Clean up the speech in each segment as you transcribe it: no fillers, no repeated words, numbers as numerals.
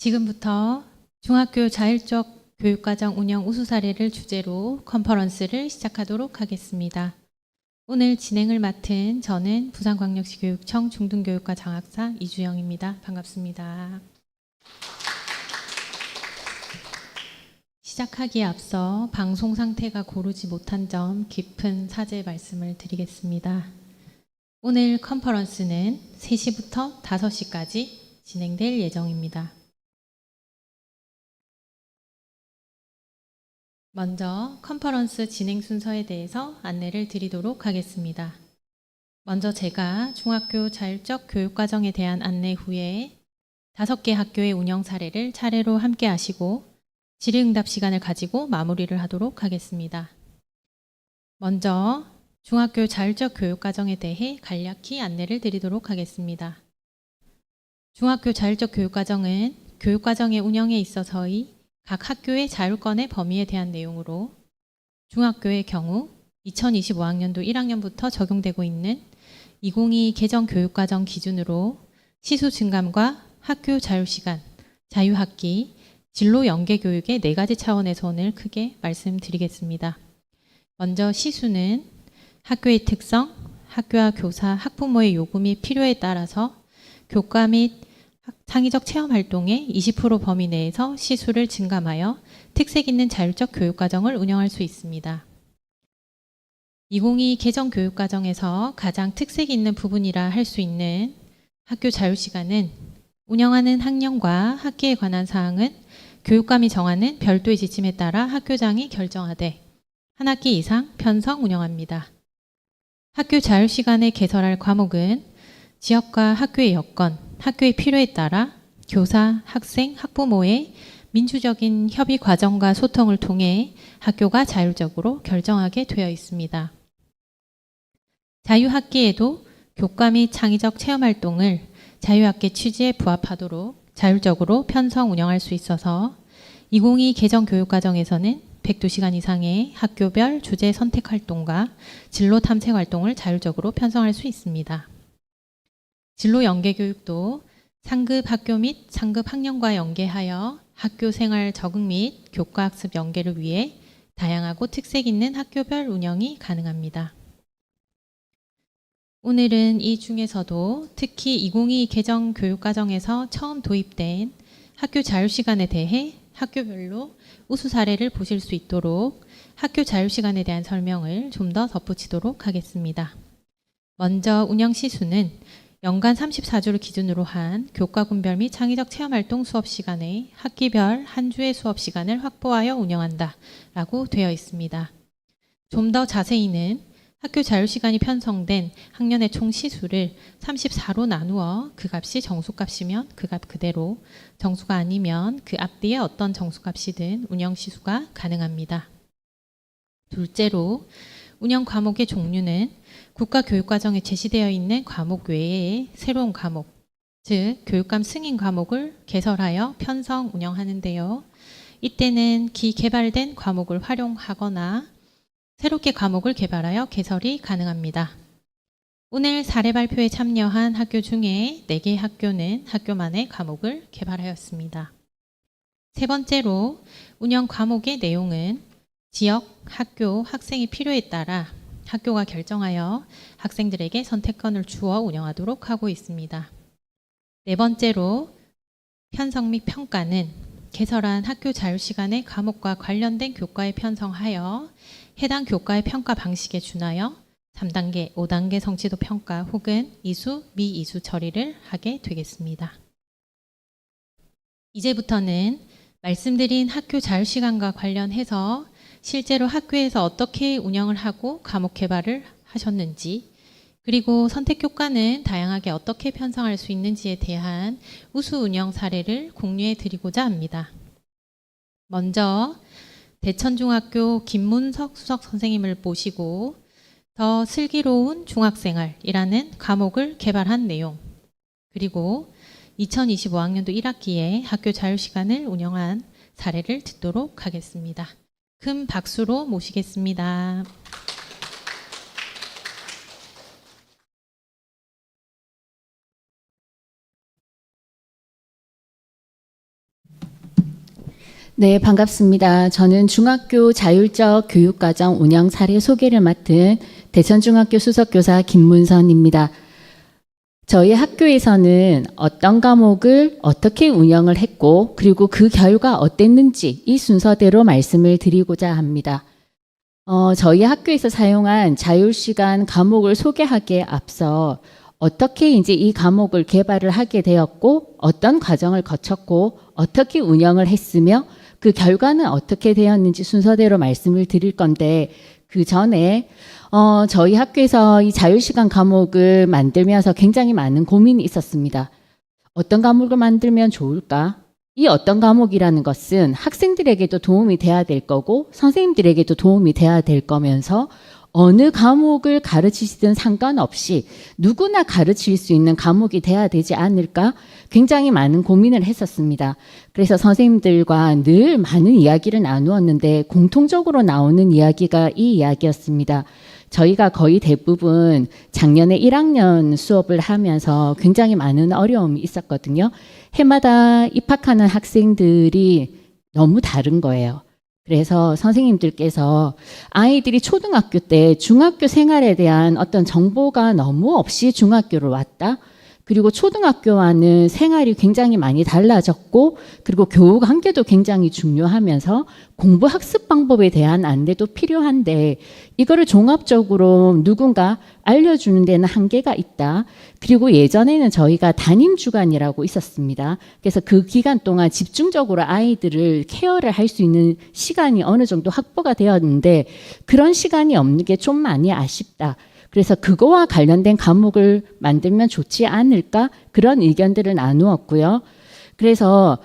지금부터 중학교 자율적 교육과정 운영 우수 사례를 주제로 컨퍼런스를 시작하도록 하겠습니다. 오늘 진행을 맡은 저는 부산광역시 교육청 중등교육과 장학사 이주영입니다. 반갑습니다. 시작하기에 앞서 방송 상태가 고르지 못한 점 깊은 사죄 말씀을 드리겠습니다. 오늘 컨퍼런스는 3시부터 5시까지 진행될 예정입니다. 먼저 컨퍼런스 진행 순서에 대해서 안내를 드리도록 하겠습니다. 먼저 제가 중학교 자율적 교육과정에 대한 안내 후에 5개 학교의 운영 사례를 차례로 함께 하시고 질의응답 시간을 가지고 마무리를 하도록 하겠습니다. 먼저 중학교 자율적 교육과정에 대해 간략히 안내를 드리도록 하겠습니다. 중학교 자율적 교육과정은 교육과정의 운영에 있어서의 각 학교의 자율권의 범위에 대한 내용으로 중학교의 경우 2025학년도 1학년부터 적용되고 있는 2022 개정 교육과정 기준으로 시수 증감과 학교 자율시간, 자유학기, 진로 연계 교육의 4가지 차원에서 오늘 크게 말씀드리겠습니다. 먼저 시수는 학교의 특성, 학교와 교사, 학부모의 요구 및 필요에 따라서 교과 및 창의적 체험 활동의 20% 범위 내에서 시수를 증감하여 특색 있는 자율적 교육과정을 운영할 수 있습니다. 2022 개정 교육과정에서 가장 특색 있는 부분이라 할 수 있는 학교 자율시간은 운영하는 학년과 학기에 관한 사항은 교육감이 정하는 별도의 지침에 따라 학교장이 결정하되 한 학기 이상 편성 운영합니다. 학교 자율시간에 개설할 과목은 지역과 학교의 여건, 학교의 필요에 따라 교사, 학생, 학부모의 민주적인 협의 과정과 소통을 통해 학교가 자율적으로 결정하게 되어 있습니다. 자유학기에도 교과 및 창의적 체험활동을 자유학기 취지에 부합하도록 자율적으로 편성 운영할 수 있어서 2022 개정 교육과정에서는 102시간 이상의 학교별 주제 선택 활동과 진로 탐색 활동을 자율적으로 편성할 수 있습니다. 진로 연계 교육도 상급 학교 및 상급 학년과 연계하여 학교 생활 적응 및 교과 학습 연계를 위해 다양하고 특색 있는 학교별 운영이 가능합니다. 오늘은 이 중에서도 특히 2022 개정 교육과정에서 처음 도입된 학교 자율시간에 대해 학교별로 우수 사례를 보실 수 있도록 학교 자율시간에 대한 설명을 좀 더 덧붙이도록 하겠습니다. 먼저 운영 시수는 연간 34주를 기준으로 한 교과 군별 및 창의적 체험활동 수업 시간에 학기별 한 주의 수업 시간을 확보하여 운영한다 라고 되어 있습니다. 좀 더 자세히는 학교 자율시간이 편성된 학년의 총 시수를 34로 나누어 그 값이 정수값이면 그 값 그대로, 정수가 아니면 그 앞뒤에 어떤 정수값이든 운영 시수가 가능합니다. 둘째로 운영 과목의 종류는 국가교육과정에 제시되어 있는 과목 외에 새로운 과목, 즉 교육감 승인 과목을 개설하여 편성 운영하는데요. 이때는 기개발된 과목을 활용하거나 새롭게 과목을 개발하여 개설이 가능합니다. 오늘 사례 발표에 참여한 학교 중에 4개 학교는 학교만의 과목을 개발하였습니다. 세 번째로 운영 과목의 내용은 지역, 학교, 학생의 필요에 따라 학교가 결정하여 학생들에게 선택권을 주어 운영하도록 하고 있습니다. 네 번째로 편성 및 평가는 개설한 학교 자율시간의 과목과 관련된 교과에 편성하여 해당 교과의 평가 방식에 준하여 3단계, 5단계 성취도 평가 혹은 이수, 미이수 처리를 하게 되겠습니다. 이제부터는 말씀드린 학교 자율시간과 관련해서 실제로 학교에서 어떻게 운영을 하고 과목 개발을 하셨는지, 그리고 선택교과는 다양하게 어떻게 편성할 수 있는지에 대한 우수 운영 사례를 공유해 드리고자 합니다. 먼저 대천중학교 김문석 수석 선생님을 모시고 더 슬기로운 중학생활이라는 과목을 개발한 내용, 그리고 2025학년도 1학기에 학교 자율시간을 운영한 사례를 듣도록 하겠습니다. 큰 박수로 모시겠습니다. 네, 반갑습니다. 저는 중학교 자율적 교육과정 운영 사례 소개를 맡은 대천중학교 수석교사 김문선입니다. 저희 학교에서는 어떤 과목을 어떻게 운영을 했고 그리고 그 결과 어땠는지 이 순서대로 말씀을 드리고자 합니다. 저희 학교에서 사용한 자율시간 과목을 소개하기에 앞서 어떻게 이제 이 과목을 개발을 하게 되었고 어떤 과정을 거쳤고 어떻게 운영을 했으며 그 결과는 어떻게 되었는지 순서대로 말씀을 드릴 건데 그 전에 저희 학교에서 이 자율시간 과목을 만들면서 굉장히 많은 고민이 있었습니다. 어떤 과목을 만들면 좋을까? 이 어떤 과목이라는 것은 학생들에게도 도움이 돼야 될 거고 선생님들에게도 도움이 돼야 될 거면서 어느 과목을 가르치시든 상관없이 누구나 가르칠 수 있는 과목이 돼야 되지 않을까 굉장히 많은 고민을 했었습니다. 그래서 선생님들과 늘 많은 이야기를 나누었는데 공통적으로 나오는 이야기가 이 이야기였습니다. 저희가 거의 대부분 작년에 1학년 수업을 하면서 굉장히 많은 어려움이 있었거든요. 해마다 입학하는 학생들이 너무 다른 거예요. 그래서 선생님들께서 아이들이 초등학교 때 중학교 생활에 대한 어떤 정보가 너무 없이 중학교를 왔다. 그리고 초등학교와는 생활이 굉장히 많이 달라졌고 그리고 교육 한계도 굉장히 중요하면서 공부 학습 방법에 대한 안내도 필요한데 이거를 종합적으로 누군가 알려주는 데는 한계가 있다. 그리고 예전에는 저희가 담임 주간이라고 있었습니다. 그래서 그 기간 동안 집중적으로 아이들을 케어를 할 수 있는 시간이 어느 정도 확보가 되었는데 그런 시간이 없는 게 좀 많이 아쉽다. 그래서 그거와 관련된 과목을 만들면 좋지 않을까 그런 의견들을 나누었고요. 그래서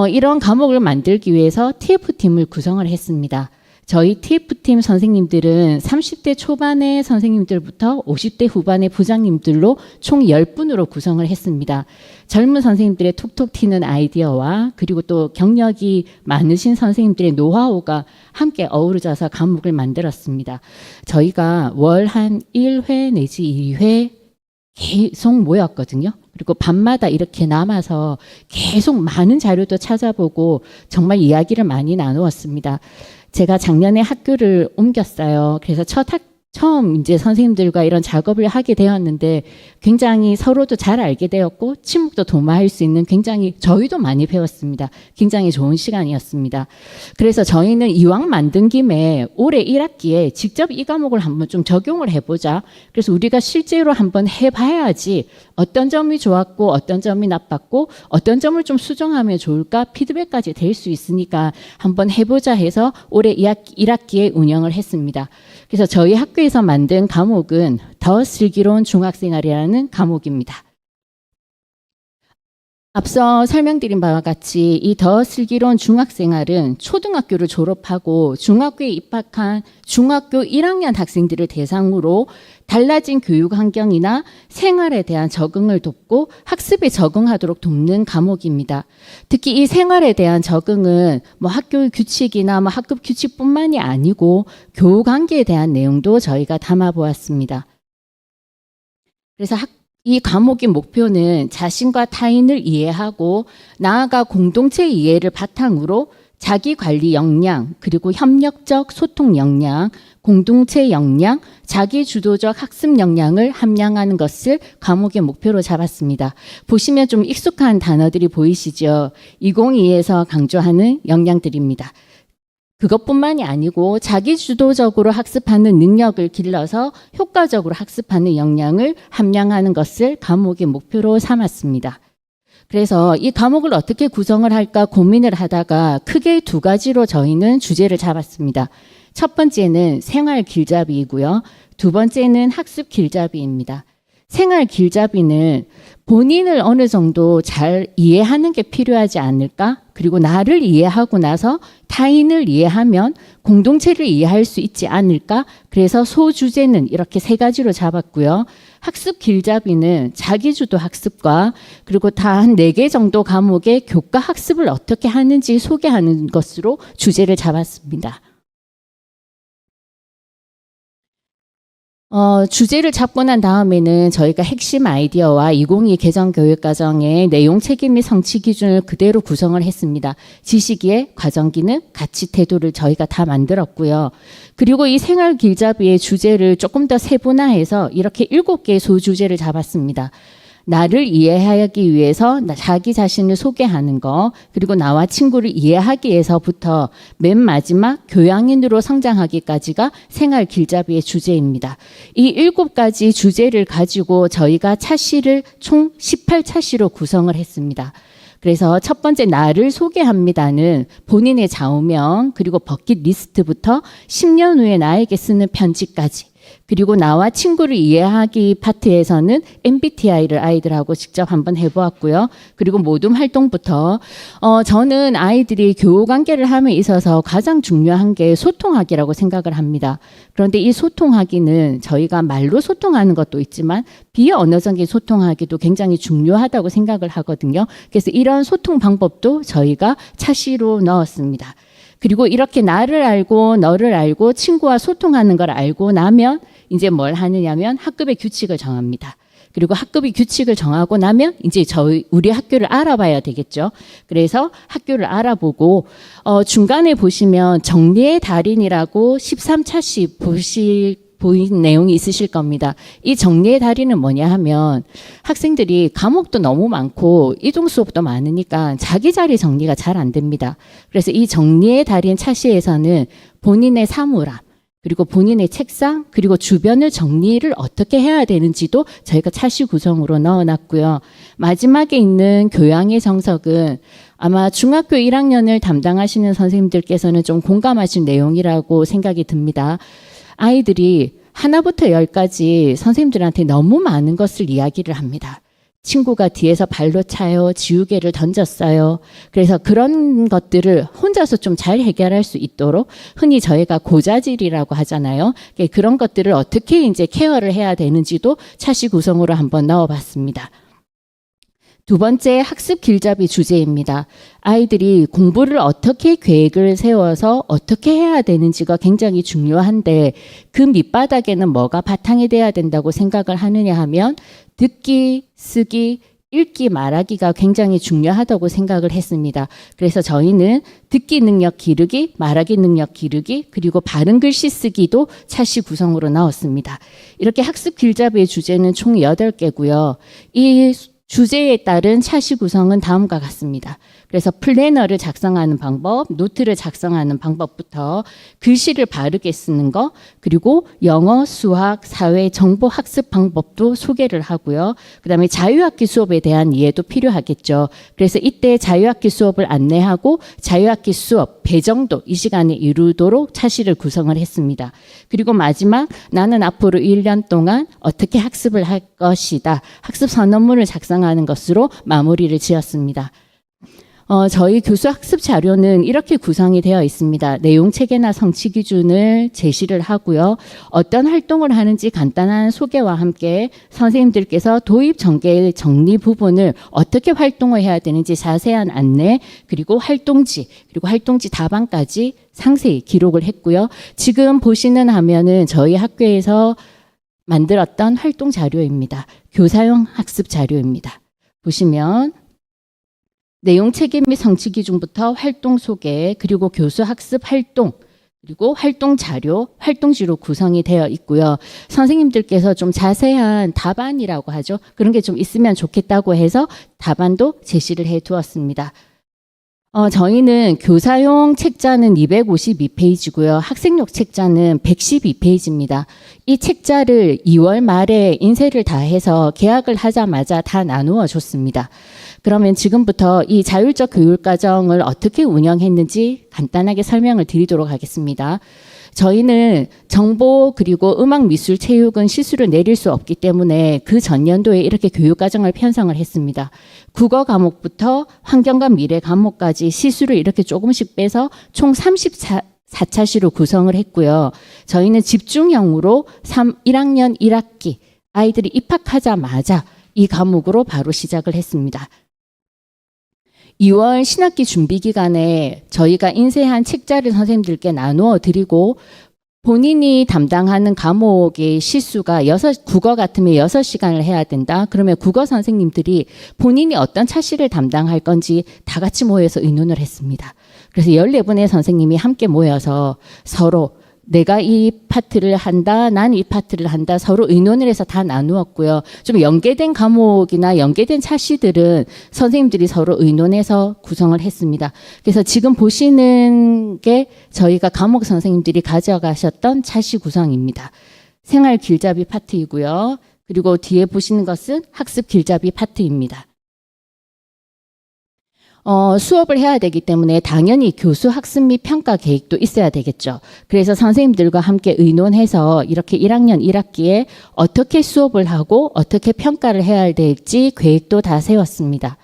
이런 과목을 만들기 위해서 TF팀을 구성을 했습니다. 저희 TF팀 선생님들은 30대 초반의 선생님들부터 50대 후반의 부장님들로 총 10분으로 구성을 했습니다. 젊은 선생님들의 톡톡 튀는 아이디어와 그리고 또 경력이 많으신 선생님들의 노하우가 함께 어우러져서 과목을 만들었습니다. 저희가 월 한 1회 내지 2회 계속 모였거든요. 그리고 밤마다 이렇게 남아서 계속 많은 자료도 찾아보고 정말 이야기를 많이 나누었습니다. 제가 작년에 학교를 옮겼어요. 그래서 처음 이제 선생님들과 이런 작업을 하게 되었는데 굉장히 서로도 잘 알게 되었고 친목도 도모할 수 있는 굉장히 저희도 많이 배웠습니다. 굉장히 좋은 시간이었습니다. 그래서 저희는 이왕 만든 김에 올해 1학기에 직접 이 과목을 한번 좀 적용을 해보자. 그래서 우리가 실제로 한번 해봐야지 어떤 점이 좋았고 어떤 점이 나빴고 어떤 점을 좀 수정하면 좋을까 피드백까지 될 수 있으니까 한번 해보자 해서 올해 1학기에 운영을 했습니다. 그래서 저희 학교에서 만든 과목은 더 슬기로운 중학생활이라는 과목입니다. 앞서 설명드린 바와 같이 이 더 슬기로운 중학생활은 초등학교를 졸업하고 중학교에 입학한 중학교 1학년 학생들을 대상으로 달라진 교육 환경이나 생활에 대한 적응을 돕고 학습에 적응하도록 돕는 과목입니다. 특히 이 생활에 대한 적응은 뭐 학교 규칙이나 뭐 학급 규칙뿐만이 아니고 교육 관계에 대한 내용도 저희가 담아보았습니다. 그래서 이 과목의 목표는 자신과 타인을 이해하고 나아가 공동체 이해를 바탕으로 자기관리 역량, 그리고 협력적 소통 역량, 공동체 역량, 자기주도적 학습 역량을 함양하는 것을 과목의 목표로 잡았습니다. 보시면 좀 익숙한 단어들이 보이시죠? 2022에서 강조하는 역량들입니다. 그것뿐만이 아니고 자기주도적으로 학습하는 능력을 길러서 효과적으로 학습하는 역량을 함양하는 것을 과목의 목표로 삼았습니다. 그래서 이 과목을 어떻게 구성을 할까 고민을 하다가 크게 두 가지로 저희는 주제를 잡았습니다. 첫 번째는 생활 길잡이이고요. 두 번째는 학습 길잡이입니다. 생활 길잡이는 본인을 어느 정도 잘 이해하는 게 필요하지 않을까? 그리고 나를 이해하고 나서 타인을 이해하면 공동체를 이해할 수 있지 않을까? 그래서 소주제는 이렇게 세 가지로 잡았고요. 학습 길잡이는 자기주도 학습과 그리고 다 한 4개 정도 과목의 교과 학습을 어떻게 하는지 소개하는 것으로 주제를 잡았습니다. 주제를 잡고 난 다음에는 저희가 핵심 아이디어와 2022 개정 교육과정의 내용, 책임 및 성취 기준을 그대로 구성을 했습니다. 지식의 과정 기능, 가치 태도를 저희가 다 만들었고요. 그리고 이 생활 길잡이의 주제를 조금 더 세분화해서 이렇게 7개의 소주제를 잡았습니다. 나를 이해하기 위해서 자기 자신을 소개하는 거, 그리고 나와 친구를 이해하기 위해서부터 맨 마지막 교양인으로 성장하기까지가 생활 길잡이의 주제입니다. 이 7가지 주제를 가지고 저희가 차시를 총 18차시로 구성을 했습니다. 그래서 첫 번째 나를 소개합니다는 본인의 좌우명, 그리고 버킷리스트부터 10년 후에 나에게 쓰는 편지까지, 그리고 나와 친구를 이해하기 파트에서는 MBTI를 아이들하고 직접 한번 해보았고요. 그리고 모둠 활동부터 저는 아이들이 교우관계를 함에 있어서 가장 중요한 게 소통하기라고 생각을 합니다. 그런데 이 소통하기는 저희가 말로 소통하는 것도 있지만 비언어적인 소통하기도 굉장히 중요하다고 생각을 하거든요. 그래서 이런 소통 방법도 저희가 차시로 넣었습니다. 그리고 이렇게 나를 알고 너를 알고 친구와 소통하는 걸 알고 나면 이제 뭘 하느냐면 학급의 규칙을 정합니다. 그리고 학급의 규칙을 정하고 나면 이제 우리 학교를 알아봐야 되겠죠. 그래서 학교를 알아보고 중간에 보시면 정리의 달인이라고 13차씩 보인 내용이 있으실 겁니다. 이 정리의 달인은 뭐냐 하면 학생들이 과목도 너무 많고 이동 수업도 많으니까 자기 자리 정리가 잘 안 됩니다. 그래서 이 정리의 달인 차시에서는 본인의 사물함, 그리고 본인의 책상, 그리고 주변을 정리를 어떻게 해야 되는지도 저희가 차시 구성으로 넣어놨고요. 마지막에 있는 교양의 정석은 아마 중학교 1학년을 담당하시는 선생님들께서는 좀 공감하실 내용이라고 생각이 듭니다. 아이들이 하나부터 10까지 선생님들한테 너무 많은 것을 이야기를 합니다. 친구가 뒤에서 발로 차요. 지우개를 던졌어요. 그래서 그런 것들을 혼자서 좀 잘 해결할 수 있도록 흔히 저희가 고자질이라고 하잖아요. 그런 것들을 어떻게 이제 케어를 해야 되는지도 차시 구성으로 한번 넣어봤습니다. 두 번째, 학습 길잡이 주제입니다. 아이들이 공부를 어떻게 계획을 세워서 어떻게 해야 되는지가 굉장히 중요한데 그 밑바닥에는 뭐가 바탕이 돼야 된다고 생각을 하느냐 하면 듣기, 쓰기, 읽기, 말하기가 굉장히 중요하다고 생각을 했습니다. 그래서 저희는 듣기 능력 기르기, 말하기 능력 기르기, 그리고 바른 글씨 쓰기도 차시 구성으로 넣었습니다. 이렇게 학습 길잡이의 주제는 총 8개고요. 이 주제에 따른 차시 구성은 다음과 같습니다. 그래서 플래너를 작성하는 방법, 노트를 작성하는 방법부터 글씨를 바르게 쓰는 거, 그리고 영어, 수학, 사회, 정보 학습 방법도 소개를 하고요. 그다음에 자유학기 수업에 대한 이해도 필요하겠죠. 그래서 이때 자유학기 수업을 안내하고 자유학기 수업 배정도 이 시간에 이루도록 차시를 구성을 했습니다. 그리고 마지막 나는 앞으로 1년 동안 어떻게 학습을 할 것이다. 학습 선언문을 작성하는 것으로 마무리를 지었습니다. 저희 교수 학습 자료는 이렇게 구성이 되어 있습니다. 내용 체계나 성취 기준을 제시를 하고요. 어떤 활동을 하는지 간단한 소개와 함께 선생님들께서 도입 전개 정리 부분을 어떻게 활동을 해야 되는지 자세한 안내, 그리고 활동지, 그리고 활동지 답안까지 상세히 기록을 했고요. 지금 보시는 화면은 저희 학교에서 만들었던 활동 자료입니다. 교사용 학습 자료입니다. 보시면 내용 책임 및 성취 기준부터 활동 소개, 그리고 교수 학습 활동, 그리고 활동 자료, 활동지로 구성이 되어 있고요. 선생님들께서 좀 자세한 답안이라고 하죠. 그런 게 좀 있으면 좋겠다고 해서 답안도 제시를 해 두었습니다. 저희는 교사용 책자는 252페이지고요. 학생용 책자는 112페이지입니다. 이 책자를 2월 말에 인쇄를 다 해서 개학을 하자마자 다 나누어 줬습니다. 그러면 지금부터 이 자율적 교육과정을 어떻게 운영했는지 간단하게 설명을 드리도록 하겠습니다. 저희는 정보, 그리고 음악, 미술, 체육은 시수를 내릴 수 없기 때문에 그 전년도에 이렇게 교육과정을 편성을 했습니다. 국어 과목부터 환경과 미래 과목까지 시수를 이렇게 조금씩 빼서 총 34차시로 구성을 했고요. 저희는 집중형으로 1학년 1학기 아이들이 입학하자마자 이 과목으로 바로 시작을 했습니다. 2월 신학기 준비 기간에 저희가 인쇄한 책자를 선생님들께 나누어 드리고 본인이 담당하는 과목의 시수가 국어 같으면 6시간을 해야 된다. 그러면 국어 선생님들이 본인이 어떤 차시를 담당할 건지 다 같이 모여서 의논을 했습니다. 그래서 14분의 선생님이 함께 모여서 서로 내가 이 파트를 한다, 난 이 파트를 한다, 서로 의논을 해서 다 나누었고요. 좀 연계된 과목이나 연계된 차시들은 선생님들이 서로 의논해서 구성을 했습니다. 그래서 지금 보시는 게 저희가 과목 선생님들이 가져가셨던 차시 구성입니다. 생활 길잡이 파트이고요. 그리고 뒤에 보시는 것은 학습 길잡이 파트입니다. 수업을 해야 되기 때문에 당연히 교수 학습 및 평가 계획도 있어야 되겠죠. 그래서 선생님들과 함께 의논해서 이렇게 1학년 1학기에 어떻게 수업을 하고 어떻게 평가를 해야 될지 계획도 다 세웠습니다.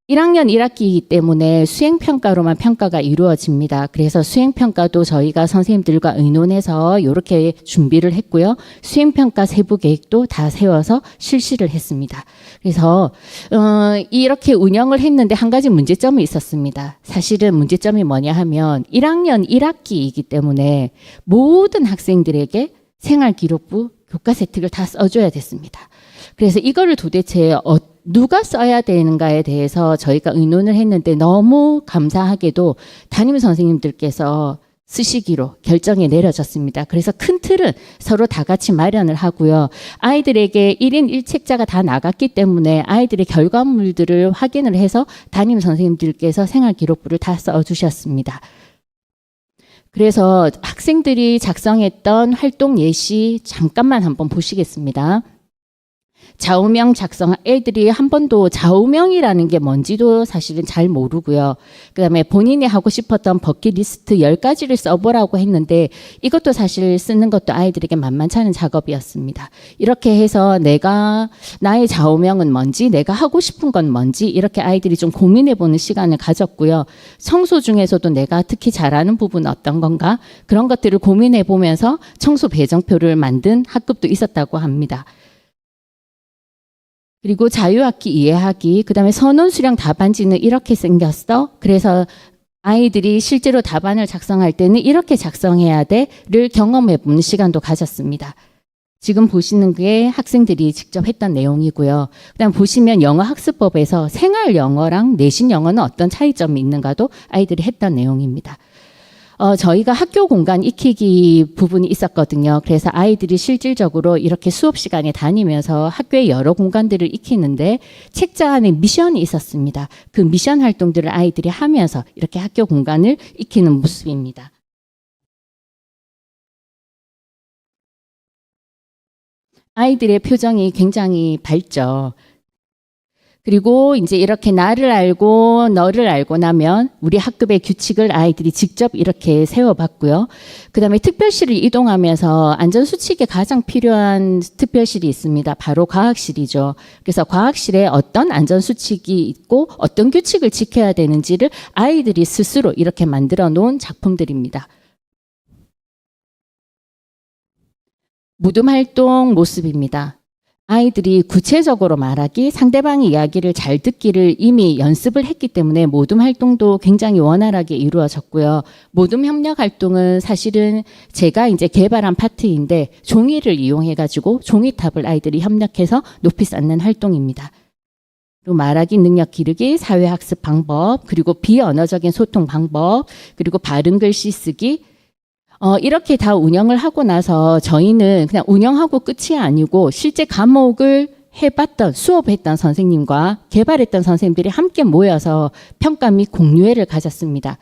1학년 1학기이기 때문에 수행평가로만 평가가 이루어집니다. 그래서 수행평가도 저희가 선생님들과 의논해서 이렇게 준비를 했고요. 수행평가 세부 계획도 다 세워서 실시를 했습니다. 그래서 이렇게 운영을 했는데 한 가지 문제점이 있었습니다. 사실은 문제점이 뭐냐 하면 1학년 1학기이기 때문에 모든 학생들에게 생활기록부 교과서 혜택을 다 써줘야 됐습니다. 그래서 이거를 도대체 누가 써야 되는가에 대해서 저희가 의논을 했는데 너무 감사하게도 담임 선생님들께서 쓰시기로 결정이 내려졌습니다. 그래서 큰 틀은 서로 다 같이 마련을 하고요. 아이들에게 1인 1책자가 다 나갔기 때문에 아이들의 결과물들을 확인을 해서 담임 선생님들께서 생활기록부를 다 써주셨습니다. 그래서 학생들이 작성했던 활동 예시 잠깐만 한번 보시겠습니다. 좌우명 작성, 애들이 한 번도 좌우명이라는 게 뭔지도 사실은 잘 모르고요. 그다음에 본인이 하고 싶었던 버킷리스트 10가지를 써보라고 했는데 이것도 사실 쓰는 것도 아이들에게 만만치 않은 작업이었습니다. 이렇게 해서 나의 좌우명은 뭔지, 내가 하고 싶은 건 뭔지 이렇게 아이들이 좀 고민해보는 시간을 가졌고요. 청소 중에서도 내가 특히 잘하는 부분은 어떤 건가? 그런 것들을 고민해보면서 청소 배정표를 만든 학급도 있었다고 합니다. 그리고 자유학기 이해하기, 그다음에 선원 수량 답안지는 이렇게 생겼어. 그래서 아이들이 실제로 답안을 작성할 때는 이렇게 작성해야 돼를 경험해보는 시간도 가졌습니다. 지금 보시는 게 학생들이 직접 했던 내용이고요. 그다음 보시면 영어학습법에서 생활 영어랑 내신 영어는 어떤 차이점이 있는가도 아이들이 했던 내용입니다. 저희가 학교 공간 익히기 부분이 있었거든요. 그래서 아이들이 실질적으로 이렇게 수업 시간에 다니면서 학교의 여러 공간들을 익히는데 책자 안에 미션이 있었습니다. 그 미션 활동들을 아이들이 하면서 이렇게 학교 공간을 익히는 모습입니다. 아이들의 표정이 굉장히 밝죠. 그리고 이제 이렇게 나를 알고 너를 알고 나면 우리 학급의 규칙을 아이들이 직접 이렇게 세워봤고요. 그다음에 특별실을 이동하면서 안전수칙에 가장 필요한 특별실이 있습니다. 바로 과학실이죠. 그래서 과학실에 어떤 안전수칙이 있고 어떤 규칙을 지켜야 되는지를 아이들이 스스로 이렇게 만들어 놓은 작품들입니다. 무덤 활동 모습입니다. 아이들이 구체적으로 말하기, 상대방의 이야기를 잘 듣기를 이미 연습을 했기 때문에 모둠 활동도 굉장히 원활하게 이루어졌고요. 모둠 협력 활동은 사실은 제가 이제 개발한 파트인데 종이를 이용해가지고 종이탑을 아이들이 협력해서 높이 쌓는 활동입니다. 그리고 말하기 능력 기르기, 사회학습 방법, 그리고 비언어적인 소통 방법, 그리고 바른 글씨 쓰기, 이렇게 다 운영을 하고 나서 저희는 그냥 운영하고 끝이 아니고 실제 과목을 해봤던 수업했던 선생님과 개발했던 선생님들이 함께 모여서 평가 및 공유회를 가졌습니다.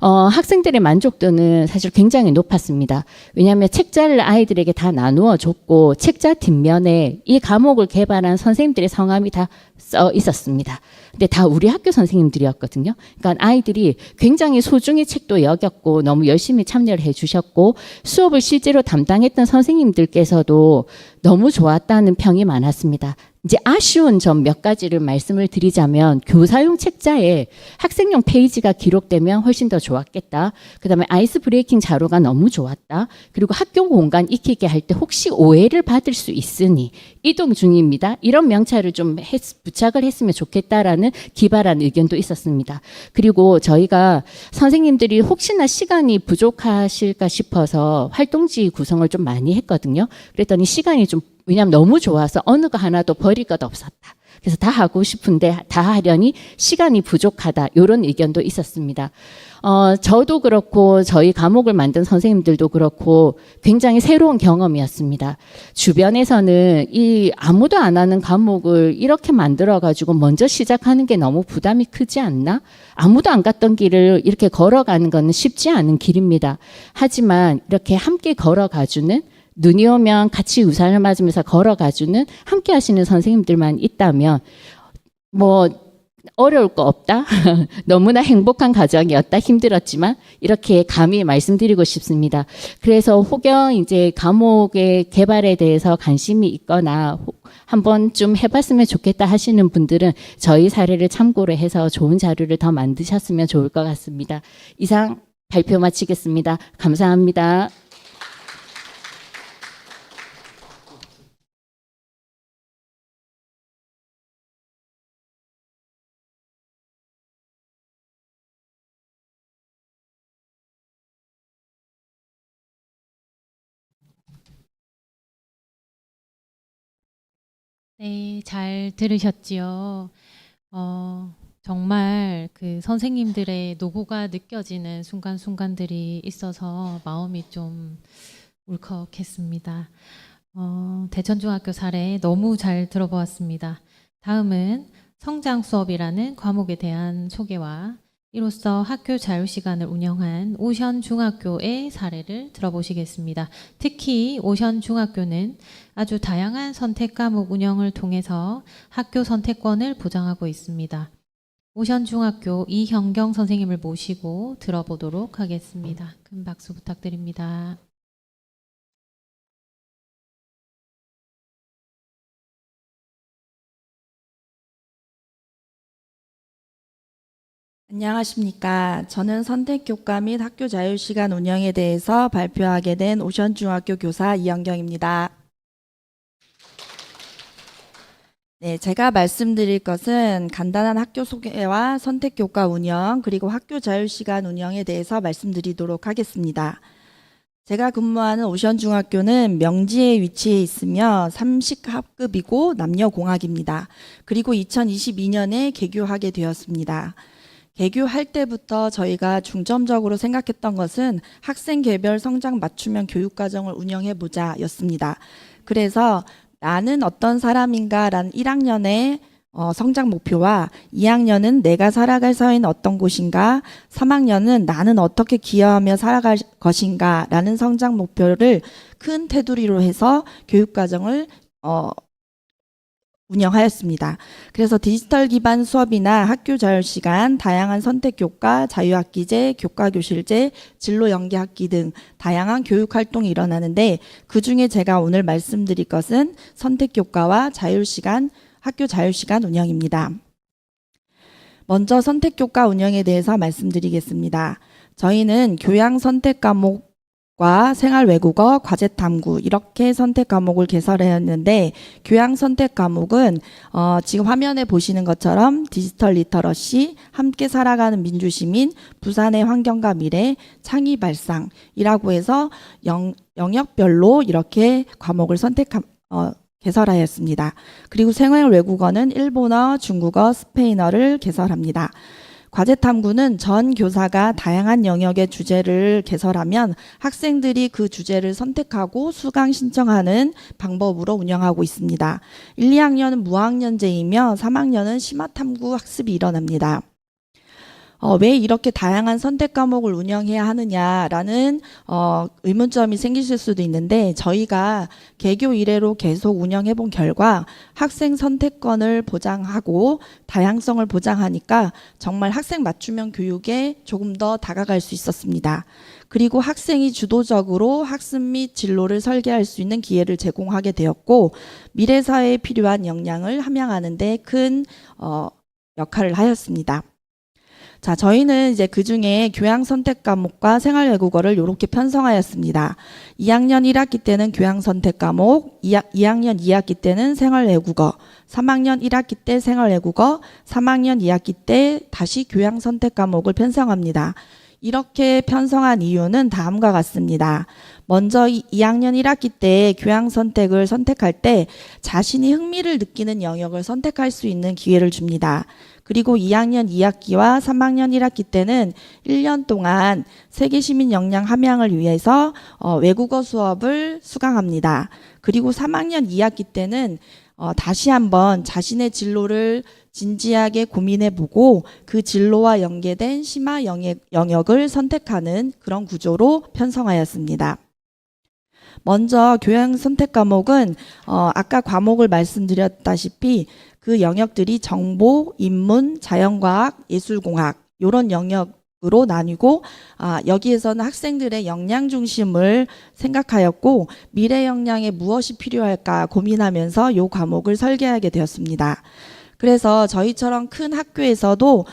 학생들의 만족도는 사실 굉장히 높았습니다. 왜냐하면 책자를 아이들에게 다 나누어 줬고 책자 뒷면에 이 과목을 개발한 선생님들의 성함이 다 써 있었습니다. 근데 다 우리 학교 선생님들이었거든요. 그러니까 아이들이 굉장히 소중히 책도 여겼고 너무 열심히 참여를 해주셨고 수업을 실제로 담당했던 선생님들께서도 너무 좋았다는 평이 많았습니다. 이제 아쉬운 점 몇 가지를 말씀을 드리자면 교사용 책자에 학생용 페이지가 기록되면 훨씬 더 좋았겠다. 그다음에 아이스 브레이킹 자료가 너무 좋았다. 그리고 학교 공간 익히게 할 때 혹시 오해를 받을 수 있으니 이동 중입니다. 이런 명찰을 좀 부착을 했으면 좋겠다라는 기발한 의견도 있었습니다. 그리고 저희가 선생님들이 혹시나 시간이 부족하실까 싶어서 활동지 구성을 좀 많이 했거든요. 그랬더니 시간이 좀 왜냐하면 너무 좋아서 어느 거 하나도 버릴 것 없었다. 그래서 다 하고 싶은데 다 하려니 시간이 부족하다. 이런 의견도 있었습니다. 저도 그렇고 저희 과목을 만든 선생님들도 그렇고 굉장히 새로운 경험이었습니다. 주변에서는 이 아무도 안 하는 과목을 이렇게 만들어가지고 먼저 시작하는 게 너무 부담이 크지 않나? 아무도 안 갔던 길을 이렇게 걸어가는 것은 쉽지 않은 길입니다. 하지만 이렇게 함께 걸어가주는 눈이 오면 같이 우산을 맞으면서 걸어가주는 함께 하시는 선생님들만 있다면 뭐 어려울 거 없다. 너무나 행복한 과정이었다. 힘들었지만 이렇게 감히 말씀드리고 싶습니다. 그래서 혹여 이제 과목의 개발에 대해서 관심이 있거나 한번 좀 해봤으면 좋겠다 하시는 분들은 저희 사례를 참고로 해서 좋은 자료를 더 만드셨으면 좋을 것 같습니다. 이상 발표 마치겠습니다. 감사합니다. 네, 잘 들으셨지요. 정말 그 선생님들의 노고가 느껴지는 순간순간들이 있어서 마음이 좀 울컥했습니다. 대천중학교 사례 너무 잘 들어보았습니다. 다음은 성장 수업이라는 과목에 대한 소개와 이로써 학교 자유시간을 운영한 오션중학교의 사례를 들어보시겠습니다. 특히 오션중학교는 아주 다양한 선택 과목 운영을 통해서 학교 선택권을 보장하고 있습니다. 오션중학교 이현경 선생님을 모시고 들어보도록 하겠습니다. 큰 박수 부탁드립니다. 안녕하십니까. 저는 선택교과 및 학교 자유시간 운영에 대해서 발표하게 된 오션중학교 교사 이현경입니다. 네, 제가 말씀드릴 것은 간단한 학교 소개와 선택교과 운영 그리고 학교 자유시간 운영에 대해서 말씀드리도록 하겠습니다. 제가 근무하는 오션중학교는 명지에 위치해 있으며 30학급이고 남녀공학입니다. 그리고 2022년에 개교하게 되었습니다. 개교할 때부터 저희가 중점적으로 생각했던 것은 학생 개별 성장 맞춤형 교육과정을 운영해보자 였습니다. 그래서 나는 어떤 사람인가 라는 1학년의 성장 목표와 2학년은 내가 살아갈 사회는 어떤 곳인가, 3학년은 나는 어떻게 기여하며 살아갈 것인가 라는 성장 목표를 큰 테두리로 해서 교육과정을 운영하였습니다. 그래서 디지털 기반 수업이나 학교 자율시간, 다양한 선택교과, 자유학기제, 교과교실제, 진로 연계학기 등 다양한 교육활동이 일어나는데 그중에 제가 오늘 말씀드릴 것은 선택교과와 자율시간, 학교 자율시간 운영입니다. 먼저 선택교과 운영에 대해서 말씀드리겠습니다. 저희는 교양 선택 과목 과 생활 외국어, 과제 탐구 이렇게 선택 과목을 개설했는데 교양 선택 과목은 지금 화면에 보시는 것처럼 디지털 리터러시, 함께 살아가는 민주시민, 부산의 환경과 미래, 창의 발상이라고 해서 영역별로 이렇게 과목을 개설하였습니다. 그리고 생활 외국어는 일본어, 중국어, 스페인어를 개설합니다. 과제 탐구는 전 교사가 다양한 영역의 주제를 개설하면 학생들이 그 주제를 선택하고 수강 신청하는 방법으로 운영하고 있습니다. 1, 2학년은 무학년제이며 3학년은 심화 탐구 학습이 일어납니다. 왜 이렇게 다양한 선택 과목을 운영해야 하느냐라는 의문점이 생기실 수도 있는데 저희가 개교 이래로 계속 운영해 본 결과 학생 선택권을 보장하고 다양성을 보장하니까 정말 학생 맞춤형 교육에 조금 더 다가갈 수 있었습니다. 그리고 학생이 주도적으로 학습 및 진로를 설계할 수 있는 기회를 제공하게 되었고 미래 사회에 필요한 역량을 함양하는 데 큰 역할을 하였습니다. 자, 저희는 이제 그 중에 교양 선택 과목과 생활 외국어를 이렇게 편성하였습니다. 2학년 1학기 때는 교양 선택 과목, 2학년 2학기 때는 생활 외국어, 3학년 1학기 때 생활 외국어, 3학년 2학기 때 다시 교양 선택 과목을 편성합니다. 이렇게 편성한 이유는 다음과 같습니다. 먼저 2학년 1학기 때 교양 선택을 선택할 때 자신이 흥미를 느끼는 영역을 선택할 수 있는 기회를 줍니다. 그리고 2학년 2학기와 3학년 1학기 때는 1년 동안 세계 시민 역량 함양을 위해서 외국어 수업을 수강합니다. 그리고 3학년 2학기 때는 다시 한번 자신의 진로를 진지하게 고민해보고 그 진로와 연계된 심화 영역을 선택하는 그런 구조로 편성하였습니다. 먼저 교양 선택 과목은 아까 과목을 말씀드렸다시피 그 영역들이 정보, 인문, 자연과학, 예술공학 이런 영역으로 나뉘고 여기에서는 학생들의 역량 중심을 생각하였고 미래 역량에 무엇이 필요할까 고민하면서 이 과목을 설계하게 되었습니다. 그래서 저희처럼 큰 학교에서도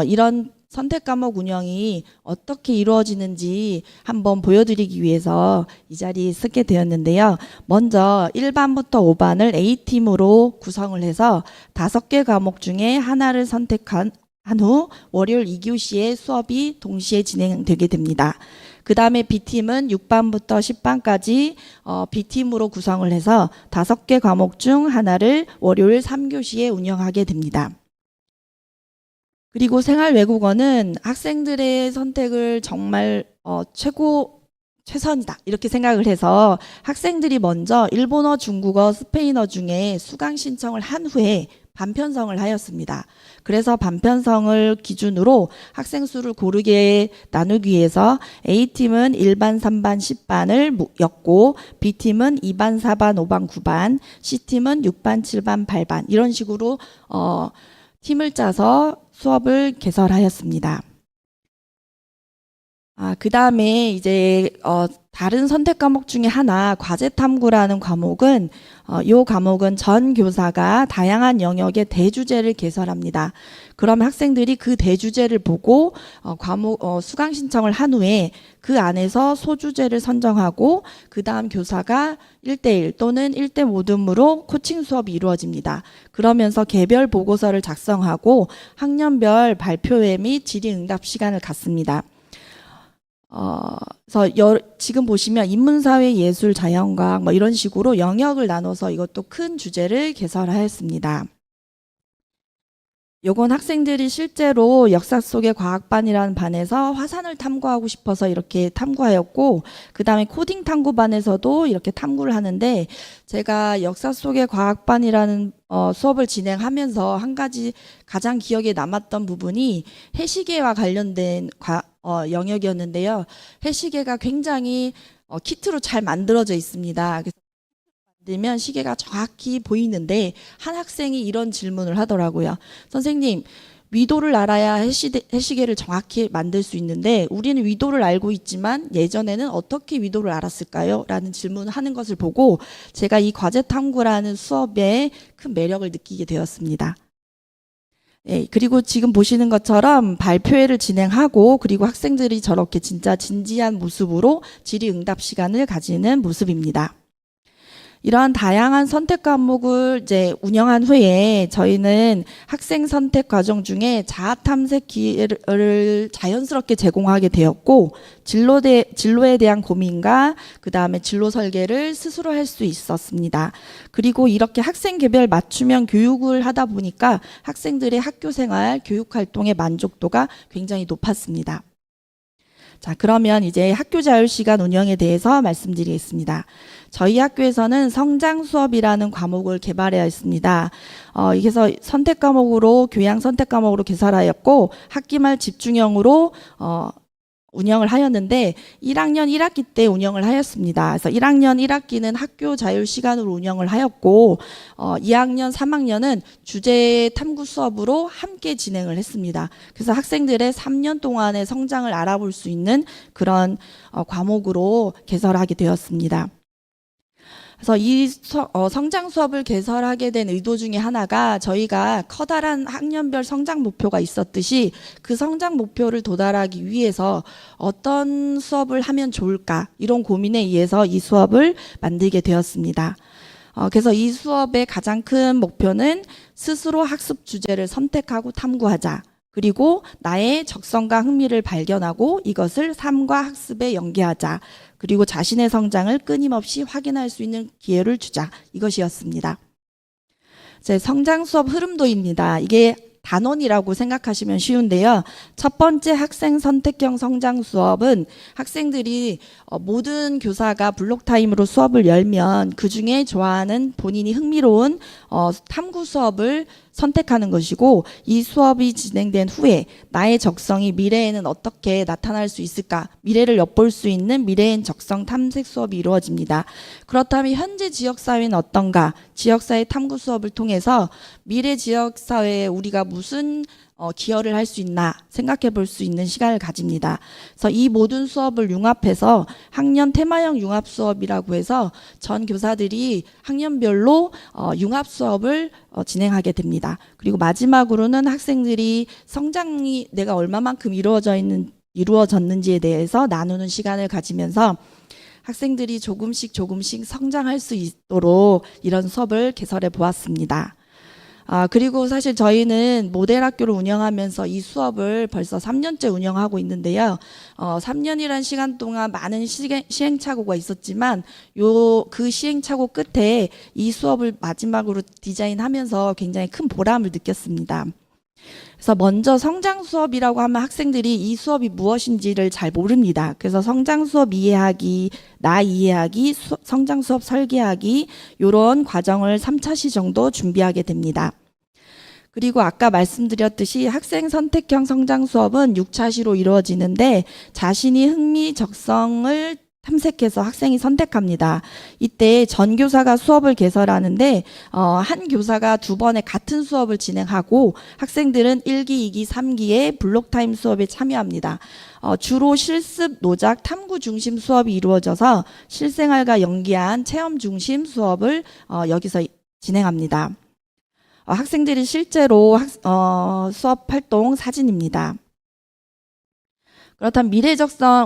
이런 선택 과목 운영이 어떻게 이루어지는지 한번 보여드리기 위해서 이 자리에 서게 되었는데요. 먼저 1반부터 5반을 A팀으로 구성을 해서 5개 과목 중에 하나를 선택한 후 월요일 2교시에 수업이 동시에 진행되게 됩니다. 그 다음에 B팀은 6반부터 10반까지 B팀으로 구성을 해서 5개 과목 중 하나를 월요일 3교시에 운영하게 됩니다. 그리고 생활 외국어는 학생들의 선택을 정말 최선이다 이렇게 생각을 해서 학생들이 먼저 일본어, 중국어, 스페인어 중에 수강 신청을 한 후에 반편성을 하였습니다. 그래서 반편성을 기준으로 학생 수를 고르게 나누기 위해서 A팀은 1반, 3반, 10반을 였고 B팀은 2반, 4반, 5반, 9반, C팀은 6반, 7반, 8반 이런 식으로 팀을 짜서 수업을 개설하였습니다. 그 다음에 이제 다른 선택 과목 중에 하나 과제 탐구라는 과목은 이 과목은 전 교사가 다양한 영역의 대주제를 개설합니다. 그럼 학생들이 그 대주제를 보고 수강 신청을 한 후에 그 안에서 소주제를 선정하고 그 다음 교사가 1대1 또는 1대 모듬으로 코칭 수업이 이루어집니다. 그러면서 개별 보고서를 작성하고 학년별 발표회 및 질의응답 시간을 갖습니다. 그래서 지금 보시면 인문사회, 예술, 자연과학 뭐 이런 식으로 영역을 나눠서 이것도 큰 주제를 개설하였습니다. 요건 학생들이 실제로 역사 속의 과학반이라는 반에서 화산을 탐구하고 싶어서 이렇게 탐구하였고 그 다음에 코딩 탐구반에서도 이렇게 탐구를 하는데 제가 역사 속의 과학반이라는 수업을 진행하면서 한 가지 가장 기억에 남았던 부분이 해시계와 관련된 영역이었는데요. 해시계가 굉장히 키트로 잘 만들어져 있습니다. 그래서 만들면 시계가 정확히 보이는데 한 학생이 이런 질문을 하더라고요. 선생님, 위도를 알아야 해시계를 정확히 만들 수 있는데 우리는 위도를 알고 있지만 예전에는 어떻게 위도를 알았을까요? 라는 질문을 하는 것을 보고 제가 이 과제 탐구라는 수업에 큰 매력을 느끼게 되었습니다. 네, 그리고 지금 보시는 것처럼 발표회를 진행하고 그리고 학생들이 저렇게 진짜 진지한 모습으로 질의응답 시간을 가지는 모습입니다. 이러한 다양한 선택 과목을 이제 운영한 후에 저희는 학생 선택 과정 중에 자아 탐색 기회를 자연스럽게 제공하게 되었고 진로에 대한 고민과 그 다음에 진로 설계를 스스로 할 수 있었습니다. 그리고 이렇게 학생 개별 맞춤형 교육을 하다 보니까 학생들의 학교 생활, 교육 활동의 만족도가 굉장히 높았습니다. 자, 그러면 이제 학교 자율시간 운영에 대해서 말씀드리겠습니다. 저희 학교에서는 성장 수업이라는 과목을 개발하였습니다. 이게서 선택 과목으로 교양 선택 과목으로 개설하였고 학기 말 집중형으로 운영을 하였는데 1학년 1학기 때 운영을 하였습니다. 그래서 1학년 1학기는 학교 자율 시간으로 운영을 하였고 2학년 3학년은 주제 탐구 수업으로 함께 진행을 했습니다. 그래서 학생들의 3년 동안의 성장을 알아볼 수 있는 그런 과목으로 개설하게 되었습니다. 그래서 이 성장 수업을 개설하게 된 의도 중에 하나가 저희가 커다란 학년별 성장 목표가 있었듯이 그 성장 목표를 도달하기 위해서 어떤 수업을 하면 좋을까 이런 고민에 의해서 이 수업을 만들게 되었습니다. 그래서 이 수업의 가장 큰 목표는 스스로 학습 주제를 선택하고 탐구하자. 그리고 나의 적성과 흥미를 발견하고 이것을 삶과 학습에 연계하자. 그리고 자신의 성장을 끊임없이 확인할 수 있는 기회를 주자. 이것이었습니다. 제 성장 수업 흐름도입니다. 이게 단원이라고 생각하시면 쉬운데요. 첫 번째 학생 선택형 성장 수업은 학생들이 모든 교사가 블록 타임으로 수업을 열면 그중에 좋아하는 본인이 흥미로운 탐구 수업을 선택하는 것이고 이 수업이 진행된 후에 나의 적성이 미래에는 어떻게 나타날 수 있을까 미래를 엿볼 수 있는 미래엔 적성 탐색 수업이 이루어집니다. 그렇다면 현재 지역사회는 어떤가 지역사회 탐구 수업을 통해서 미래 지역사회에 우리가 무슨 기여를 할 수 있나 생각해 볼 수 있는 시간을 가집니다. 그래서 이 모든 수업을 융합해서 학년 테마형 융합 수업이라고 해서 전 교사들이 학년별로 융합 수업을 진행하게 됩니다. 그리고 마지막으로는 학생들이 성장이 내가 얼마만큼 이루어졌는지에 대해서 나누는 시간을 가지면서 학생들이 조금씩 성장할 수 있도록 이런 수업을 개설해 보았습니다. 그리고 사실 저희는 모델 학교를 운영하면서 이 수업을 벌써 3년째 운영하고 있는데요. 3년이란 시간 동안 많은 시행착오가 있었지만 그 시행착오 끝에 이 수업을 마지막으로 디자인하면서 굉장히 큰 보람을 느꼈습니다. 그래서 먼저 성장 수업이라고 하면 학생들이 이 수업이 무엇인지를 잘 모릅니다. 그래서 성장 수업 이해하기, 나 이해하기, 성장 수업 설계하기 이런 과정을 3차시 정도 준비하게 됩니다. 그리고 아까 말씀드렸듯이 학생 선택형 성장 수업은 6차시로 이루어지는데 자신이 흥미, 적성을 탐색해서 학생이 선택합니다. 이때 전 교사가 수업을 개설하는데 한 교사가 두 번의 같은 수업을 진행하고 학생들은 1기, 2기, 3기의 블록타임 수업에 참여합니다. 주로 실습, 노작, 탐구 중심 수업이 이루어져서 실생활과 연계한 체험 중심 수업을 여기서 진행합니다. 학생들이 실제로 수업 활동 사진입니다. 그렇다면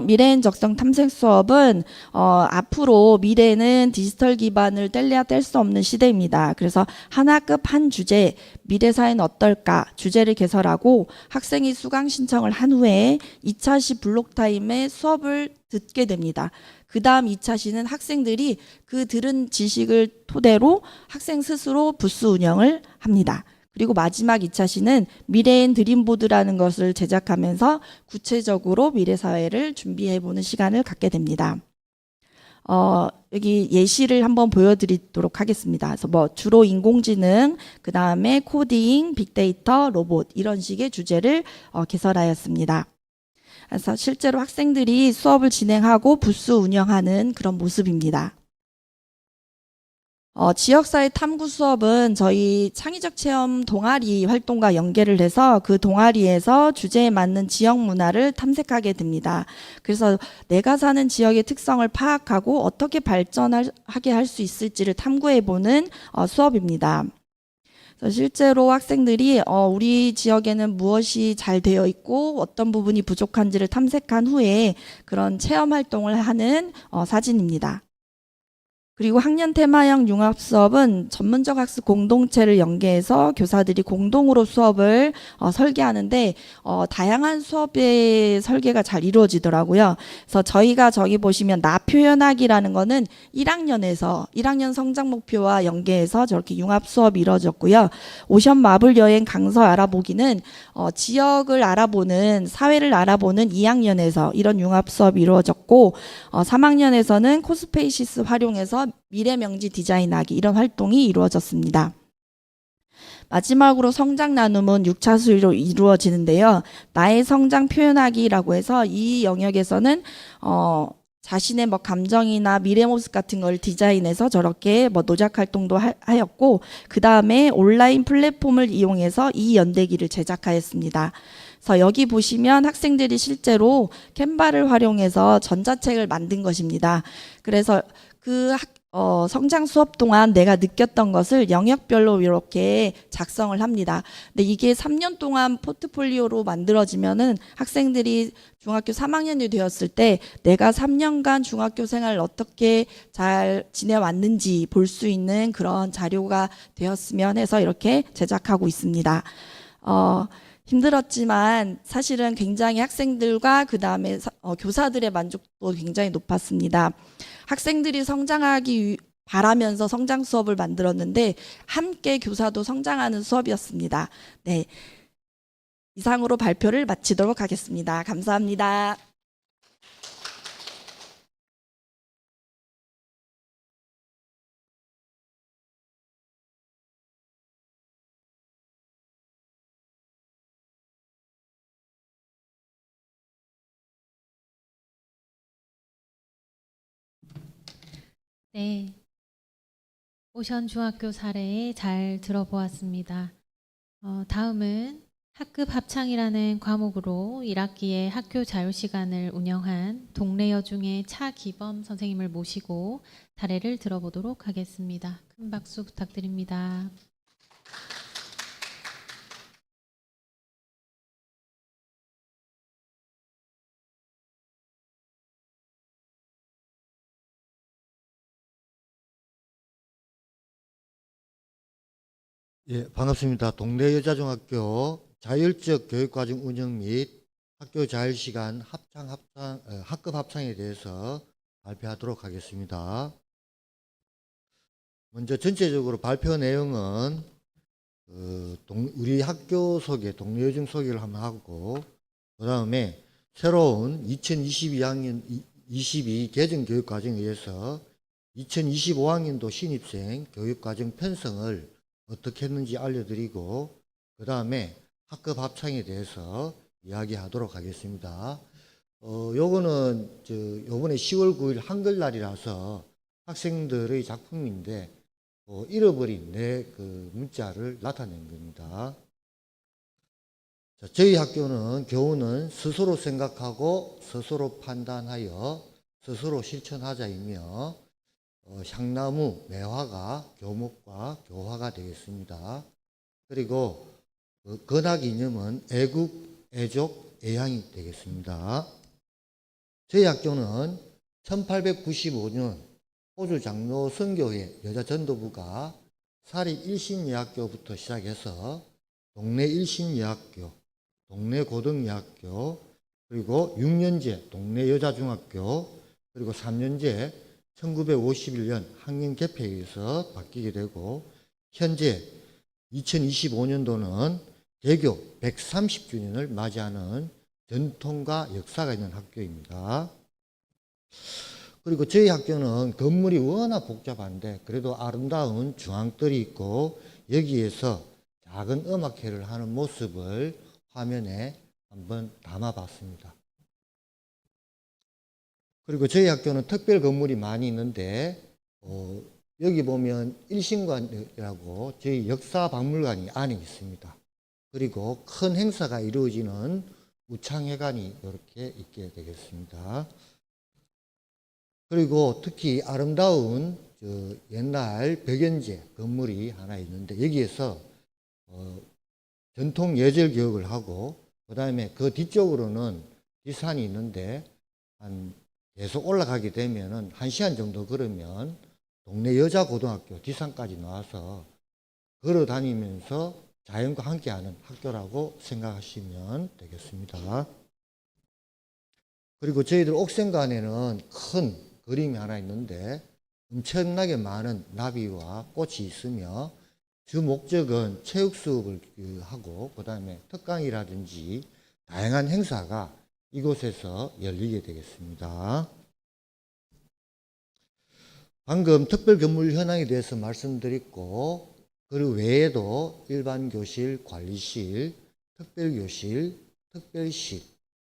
미래엔 적성 탐색 수업은 앞으로 미래는 디지털 기반을 뗄래야 뗄 수 없는 시대입니다. 그래서 하나급 한 주제, 미래 사회는 어떨까 주제를 개설하고 학생이 수강 신청을 한 후에 2차시 블록타임에 수업을 듣게 됩니다. 그 다음 2차시는 학생들이 그 들은 지식을 토대로 학생 스스로 부스 운영을 합니다. 그리고 마지막 2차시는 미래엔 드림보드라는 것을 제작하면서 구체적으로 미래사회를 준비해보는 시간을 갖게 됩니다. 여기 예시를 한번 보여드리도록 하겠습니다. 그래서 주로 인공지능, 그 다음에 코딩, 빅데이터, 로봇 이런 식의 주제를 개설하였습니다. 그래서 실제로 학생들이 수업을 진행하고 부스 운영하는 그런 모습입니다. 지역사회 탐구 수업은 저희 창의적 체험 동아리 활동과 연계를 해서 그 동아리에서 주제에 맞는 지역 문화를 탐색하게 됩니다. 그래서 내가 사는 지역의 특성을 파악하고 어떻게 발전하게 할 수 있을지를 탐구해보는 수업입니다. 그래서 실제로 학생들이 우리 지역에는 무엇이 잘 되어 있고 어떤 부분이 부족한지를 탐색한 후에 그런 체험 활동을 하는 사진입니다. 그리고 학년 테마형 융합 수업은 전문적 학습 공동체를 연계해서 교사들이 공동으로 수업을 설계하는데 다양한 수업의 설계가 잘 이루어지더라고요. 그래서 저희가 저기 보시면 나 표현하기라는 거는 1학년 성장 목표와 연계해서 저렇게 융합 수업이 이루어졌고요. 오션 마블 여행 강서 알아보기는 지역을 알아보는 사회를 알아보는 2학년에서 이런 융합 수업이 이루어졌고 3학년에서는 코스페이시스 활용해서 미래 명지 디자인하기 이런 활동이 이루어졌습니다. 마지막으로 성장 나눔은 6차 수위로 이루어지는데요. 나의 성장 표현하기라고 해서 이 영역에서는 자신의 감정이나 미래 모습 같은 걸 디자인해서 저렇게 노작 활동도 하였고, 그 다음에 온라인 플랫폼을 이용해서 이 연대기를 제작하였습니다. 그래서 여기 보시면 학생들이 실제로 캔바를 활용해서 전자책을 만든 것입니다. 그래서 성장 수업 동안 내가 느꼈던 것을 영역별로 이렇게 작성을 합니다. 근데 이게 3년 동안 포트폴리오로 만들어지면은 학생들이 중학교 3학년이 되었을 때 내가 3년간 중학교 생활을 어떻게 잘 지내왔는지 볼 수 있는 그런 자료가 되었으면 해서 이렇게 제작하고 있습니다. 힘들었지만 사실은 굉장히 학생들과 그 다음에 교사들의 만족도 굉장히 높았습니다. 학생들이 성장하기 바라면서 성장 수업을 만들었는데 함께 교사도 성장하는 수업이었습니다. 네, 이상으로 발표를 마치도록 하겠습니다. 감사합니다. 네, 오션 중학교 사례 잘 들어보았습니다. 다음은 학급 합창이라는 과목으로 1학기에 학교 자유시간을 운영한 동래 여중의 차기범 선생님을 모시고 사례를 들어보도록 하겠습니다. 큰 박수 부탁드립니다. 예, 반갑습니다. 동래여자중학교 자율적 교육과정 운영 및 학교 자율시간 학급 합창에 대해서 발표하도록 하겠습니다. 먼저 전체적으로 발표 내용은 우리 학교 소개, 동래여중 소개를 한번 하고, 그 다음에 새로운 2022학년 22 개정 교육과정에 의해서 2025학년도 신입생 교육과정 편성을 어떻게 했는지 알려드리고, 그 다음에 학급 합창에 대해서 이야기하도록 하겠습니다. 요거는 요번에 10월 9일 한글날이라서 학생들의 작품인데 잃어버린 내 그 문자를 나타낸 겁니다. 자, 저희 학교는 교훈은 스스로 생각하고 스스로 판단하여 스스로 실천하자이며 향나무 매화가 교목과 교화가 되겠습니다. 그리고 건학 이념은 애국, 애족, 애향이 되겠습니다. 저희 학교는 1895년 호주 장로 선교회 여자전도부가 사립 일신여학교부터 시작해서 동래 일신여학교, 동래 고등여학교, 그리고 6년제 동래 여자중학교, 그리고 3년제 1951년 학년 개폐에 의해서 바뀌게 되고, 현재 2025년도는 개교 130주년을 맞이하는 전통과 역사가 있는 학교입니다. 그리고 저희 학교는 건물이 워낙 복잡한데 그래도 아름다운 중앙뜰이 있고, 여기에서 작은 음악회를 하는 모습을 화면에 한번 담아봤습니다. 그리고 저희 학교는 특별 건물이 많이 있는데 여기 보면 일신관이라고 저희 역사박물관이 안에 있습니다. 그리고 큰 행사가 이루어지는 우창회관이 이렇게 있게 되겠습니다. 그리고 특히 아름다운 옛날 백연제 건물이 하나 있는데, 여기에서 전통 예절 교육을 하고, 그 다음에 그 뒤쪽으로는 뒷산이 있는데 계속 올라가게 되면은 1시간 정도 걸으면 동네 여자고등학교 뒷산까지 나와서 걸어 다니면서 자연과 함께하는 학교라고 생각하시면 되겠습니다. 그리고 저희들 옥생간에는 큰 그림이 하나 있는데 엄청나게 많은 나비와 꽃이 있으며 주 목적은 체육 수업을 하고 그다음에 특강이라든지 다양한 행사가 이곳에서 열리게 되겠습니다. 방금 특별 건물 현황에 대해서 말씀드렸고 그 외에도 일반 교실, 관리실, 특별교실, 특별실,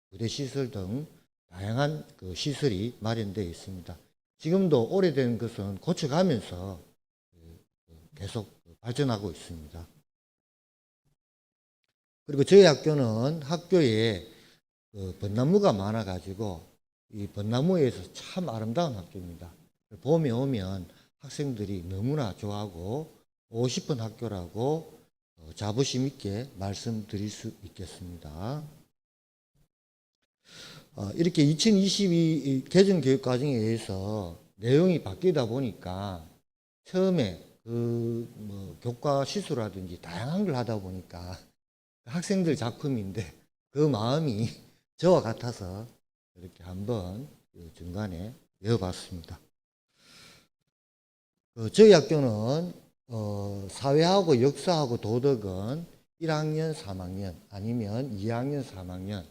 부대시설 등 다양한 그 시설이 마련되어 있습니다. 지금도 오래된 것은 고쳐가면서 계속 발전하고 있습니다. 그리고 저희 학교는 학교에 벚나무가 많아가지고 이 벚나무에서 참 아름다운 학교입니다. 봄에 오면 학생들이 너무나 좋아하고 오고 싶은 학교라고 자부심 있게 말씀드릴 수 있겠습니다. 이렇게 2022 개정교육과정에 의해서 내용이 바뀌다 보니까 처음에 교과 시수라든지 다양한 걸 하다 보니까 학생들 작품인데 그 마음이 저와 같아서 이렇게 한번 중간에 외워봤습니다. 저희 학교는 사회하고 역사하고 도덕은 1학년, 3학년 아니면 2학년, 3학년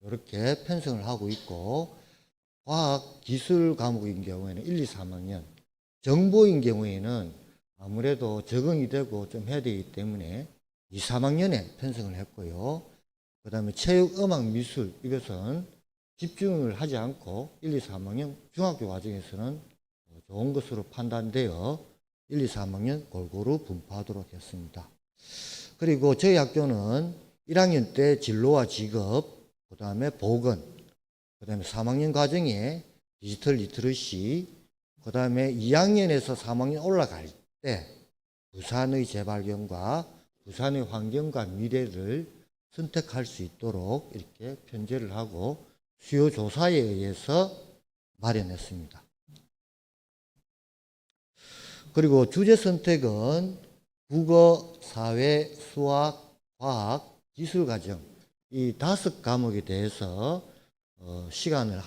이렇게 편성을 하고 있고 과학, 기술 과목인 경우에는 1, 2, 3학년 정보인 경우에는 아무래도 적응이 되고 좀 해야 되기 때문에 2, 3학년에 편성을 했고요. 그 다음에 체육, 음악, 미술 이것은 집중을 하지 않고 1, 2, 3학년 중학교 과정에서는 좋은 것으로 판단되어 1, 2, 3학년 골고루 분포하도록 했습니다. 그리고 저희 학교는 1학년 때 진로와 직업, 그 다음에 보건, 그 다음에 3학년 과정에 디지털 리터러시, 그 다음에 2학년에서 3학년 올라갈 때 부산의 재발견과 부산의 환경과 미래를 선택할 수 있도록 이렇게 편제를 하고 수요 조사에 의해서 마련했습니다. 그리고 주제 선택은 국어, 사회, 수학, 과학, 기술 과정 이 5과목에 대해서 시간을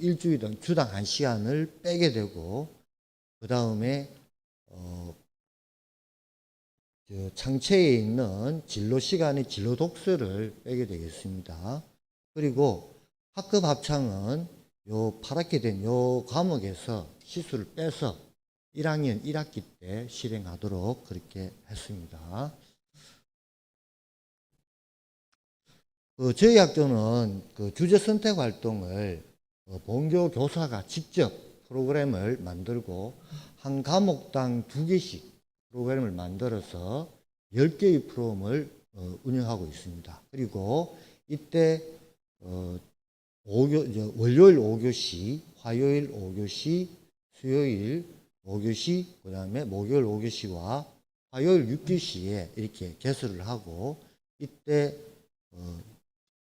일주일당 주당 1시간을 빼게 되고 그 다음에 창체에 있는 진로 시간의 진로 독서를 빼게 되겠습니다. 그리고 학급 합창은 요 파랗게 된 요 과목에서 시수를 빼서 1학년 1학기 때 실행하도록 그렇게 했습니다. 저희 학교는 그 주제 선택 활동을 본교 교사가 직접 프로그램을 만들고 한 과목당 2개씩 프로그램을 만들어서 10개의 프로그램을 운영하고 있습니다. 그리고 이때 월요일 5교시, 화요일 5교시, 수요일 5교시, 그 다음에 목요일 5교시와 화요일 6교시에 이렇게 개설을 하고 이때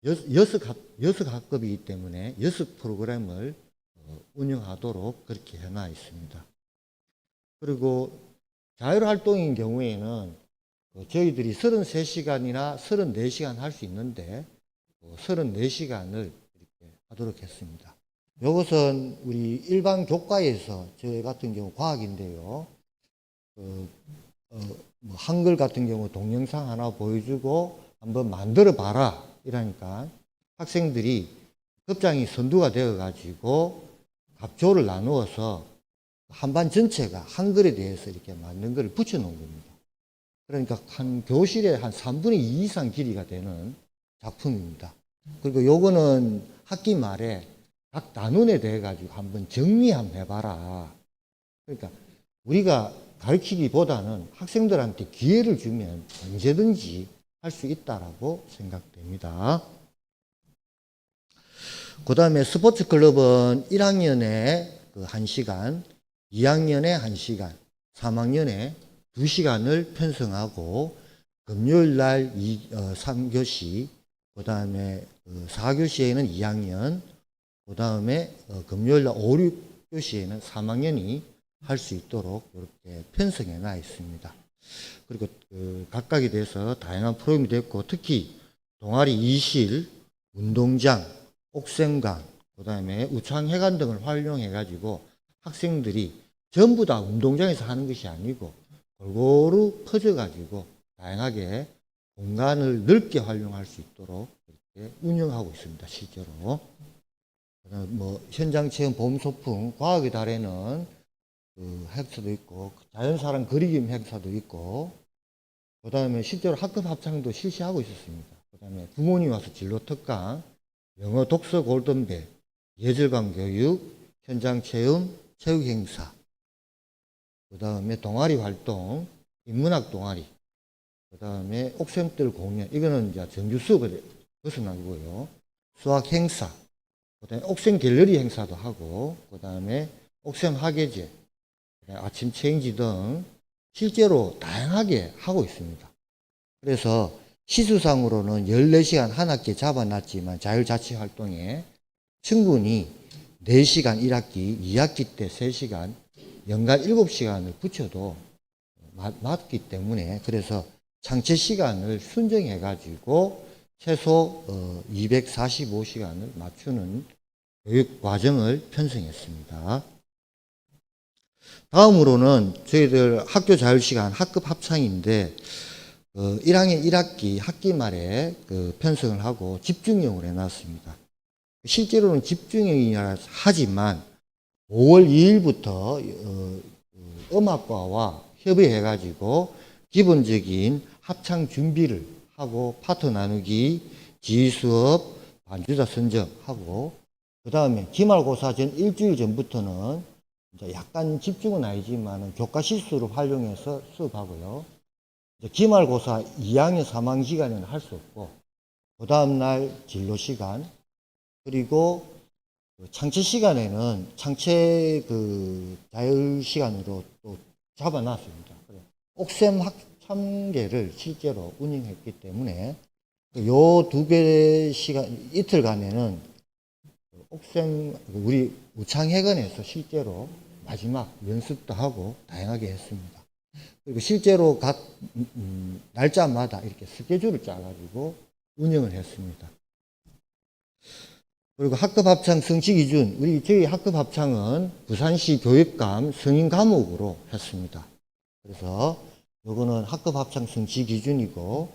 6학급이기 때문에 6 프로그램을 운영하도록 그렇게 해놔 있습니다. 그리고 자율활동인 경우에는 저희들이 33시간이나 34시간 할 수 있는데 34시간을 이렇게 하도록 했습니다. 이것은 우리 일반 교과에서 저 같은 경우 과학인데요. 한글 같은 경우 동영상 하나 보여주고 한번 만들어 봐라 이러니까 학생들이 급장이 선두가 되어 가지고 갑조를 나누어서 한반 전체가 한글에 대해서 이렇게 만든 글을 붙여 놓은 겁니다. 그러니까 한 교실에 한 3분의 2 이상 길이가 되는 작품입니다. 그리고 요거는 학기 말에 각 단원에 대해 가지고 한번 정리 한번 해봐라. 그러니까 우리가 가르치기보다는 학생들한테 기회를 주면 언제든지 할 수 있다라고 생각됩니다. 그 다음에 스포츠 클럽은 1학년에 1시간, 2학년에 1시간, 3학년에 2시간을 편성하고 금요일 날 3교시, 그 다음에 4교시에는 2학년, 그 다음에 금요일 날 5, 6교시에는 3학년이 할 수 있도록 이렇게 편성해 놔 있습니다. 그리고 각각에 대해서 다양한 프로그램이 됐고, 특히 동아리 2실, 운동장, 옥sem관, 그 다음에 우창회관 등을 활용해 가지고 학생들이 전부 다 운동장에서 하는 것이 아니고 골고루 퍼져 가지고 다양하게 공간을 넓게 활용할 수 있도록 이렇게 운영하고 있습니다. 실제로. 그다음에 뭐 현장 체험 봄 소풍 과학의 달에는 그 행사도 있고 자연사랑 그리기 행사도 있고, 그 다음에 실제로 학급 합창도 실시하고 있었습니다. 그 다음에 부모님 와서 진로 특강, 영어 독서 골든벨, 예절관 교육, 현장 체험, 체육 행사, 그 다음에 동아리 활동, 인문학 동아리, 그 다음에 옥sem들 공연, 이거는 이제 정규 수업을 벗어나고요. 수학 행사, 그 다음에 옥셈 갤러리 행사도 하고, 그 다음에 옥셈 학예제, 아침 체인지 등 실제로 다양하게 하고 있습니다. 그래서 시수상으로는 14시간 한 학기에 잡아놨지만 자율자치 활동에 충분히 4시간 1학기, 2학기 때 3시간, 연간 7시간을 붙여도 맞기 때문에, 그래서 창체 시간을 순정해 가지고 최소 245시간을 맞추는 교육 과정을 편성했습니다. 다음으로는 저희들 학교 자율시간 학급 합창인데 1학년 1학기 학기 말에 편성을 하고 집중형으로 해놨습니다. 실제로는 집중형이라 하지만 5월 2일부터 음악과와 협의해 가지고 기본적인 합창 준비를 하고 파트 나누기, 지휘 수업, 반주자 선정하고, 그 다음에 기말고사 전 일주일 전부터는 이제 약간 집중은 아니지만 교과 실수를 활용해서 수업하고요. 이제 기말고사 2학년 3학기 기간에는 할 수 없고, 그 다음날 진로 시간, 그리고 창체 시간에는 창체 자율 시간으로 또 잡아놨습니다. 옥셈 학참계를 실제로 운영했기 때문에 요 2개 시간, 이틀간에는 옥셈, 우리 우창회관에서 실제로 마지막 연습도 하고 다양하게 했습니다. 그리고 실제로 각 날짜마다 이렇게 스케줄을 짜가지고 운영을 했습니다. 그리고 학급 합창 성취 기준, 저희 학급 합창은 부산시 교육감 승인 과목으로 했습니다. 그래서 요거는 학급 합창 성취 기준이고,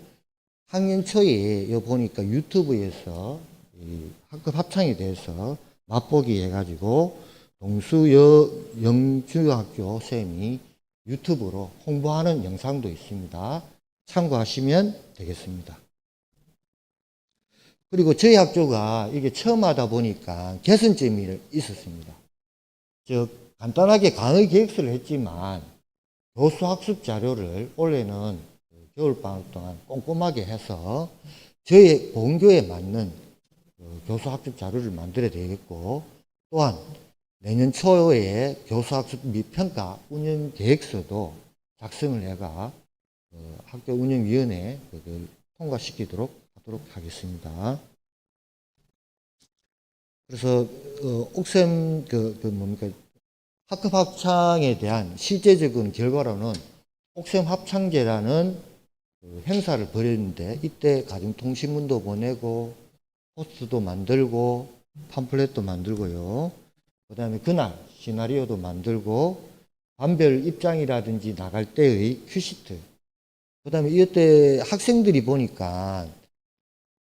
학년 초에 요 보니까 유튜브에서 이 학급 합창에 대해서 맛보기 해가지고 동수영중학교 쌤이 유튜브로 홍보하는 영상도 있습니다. 참고하시면 되겠습니다. 그리고 저희 학교가 이게 처음 하다 보니까 개선점이 있었습니다. 즉 간단하게 강의 계획서를 했지만 교수 학습 자료를 올해는 겨울방학 동안 꼼꼼하게 해서 저희 본교에 맞는 교수 학습 자료를 만들어야 되겠고, 또한 내년 초에 교수 학습 및 평가 운영 계획서도 작성을 해가 학교 운영위원회에 통과시키도록 하도록 하겠습니다. 그래서 옥셈 학급 합창에 대한 실제적인 결과로는 옥셈 합창제라는 행사를 벌였는데, 이때 가정통신문도 보내고 포스트도 만들고 팜플렛도 만들고요. 그 다음에 그날 시나리오도 만들고 반별 입장이라든지 나갈 때의 큐시트, 그 다음에 이때 학생들이 보니까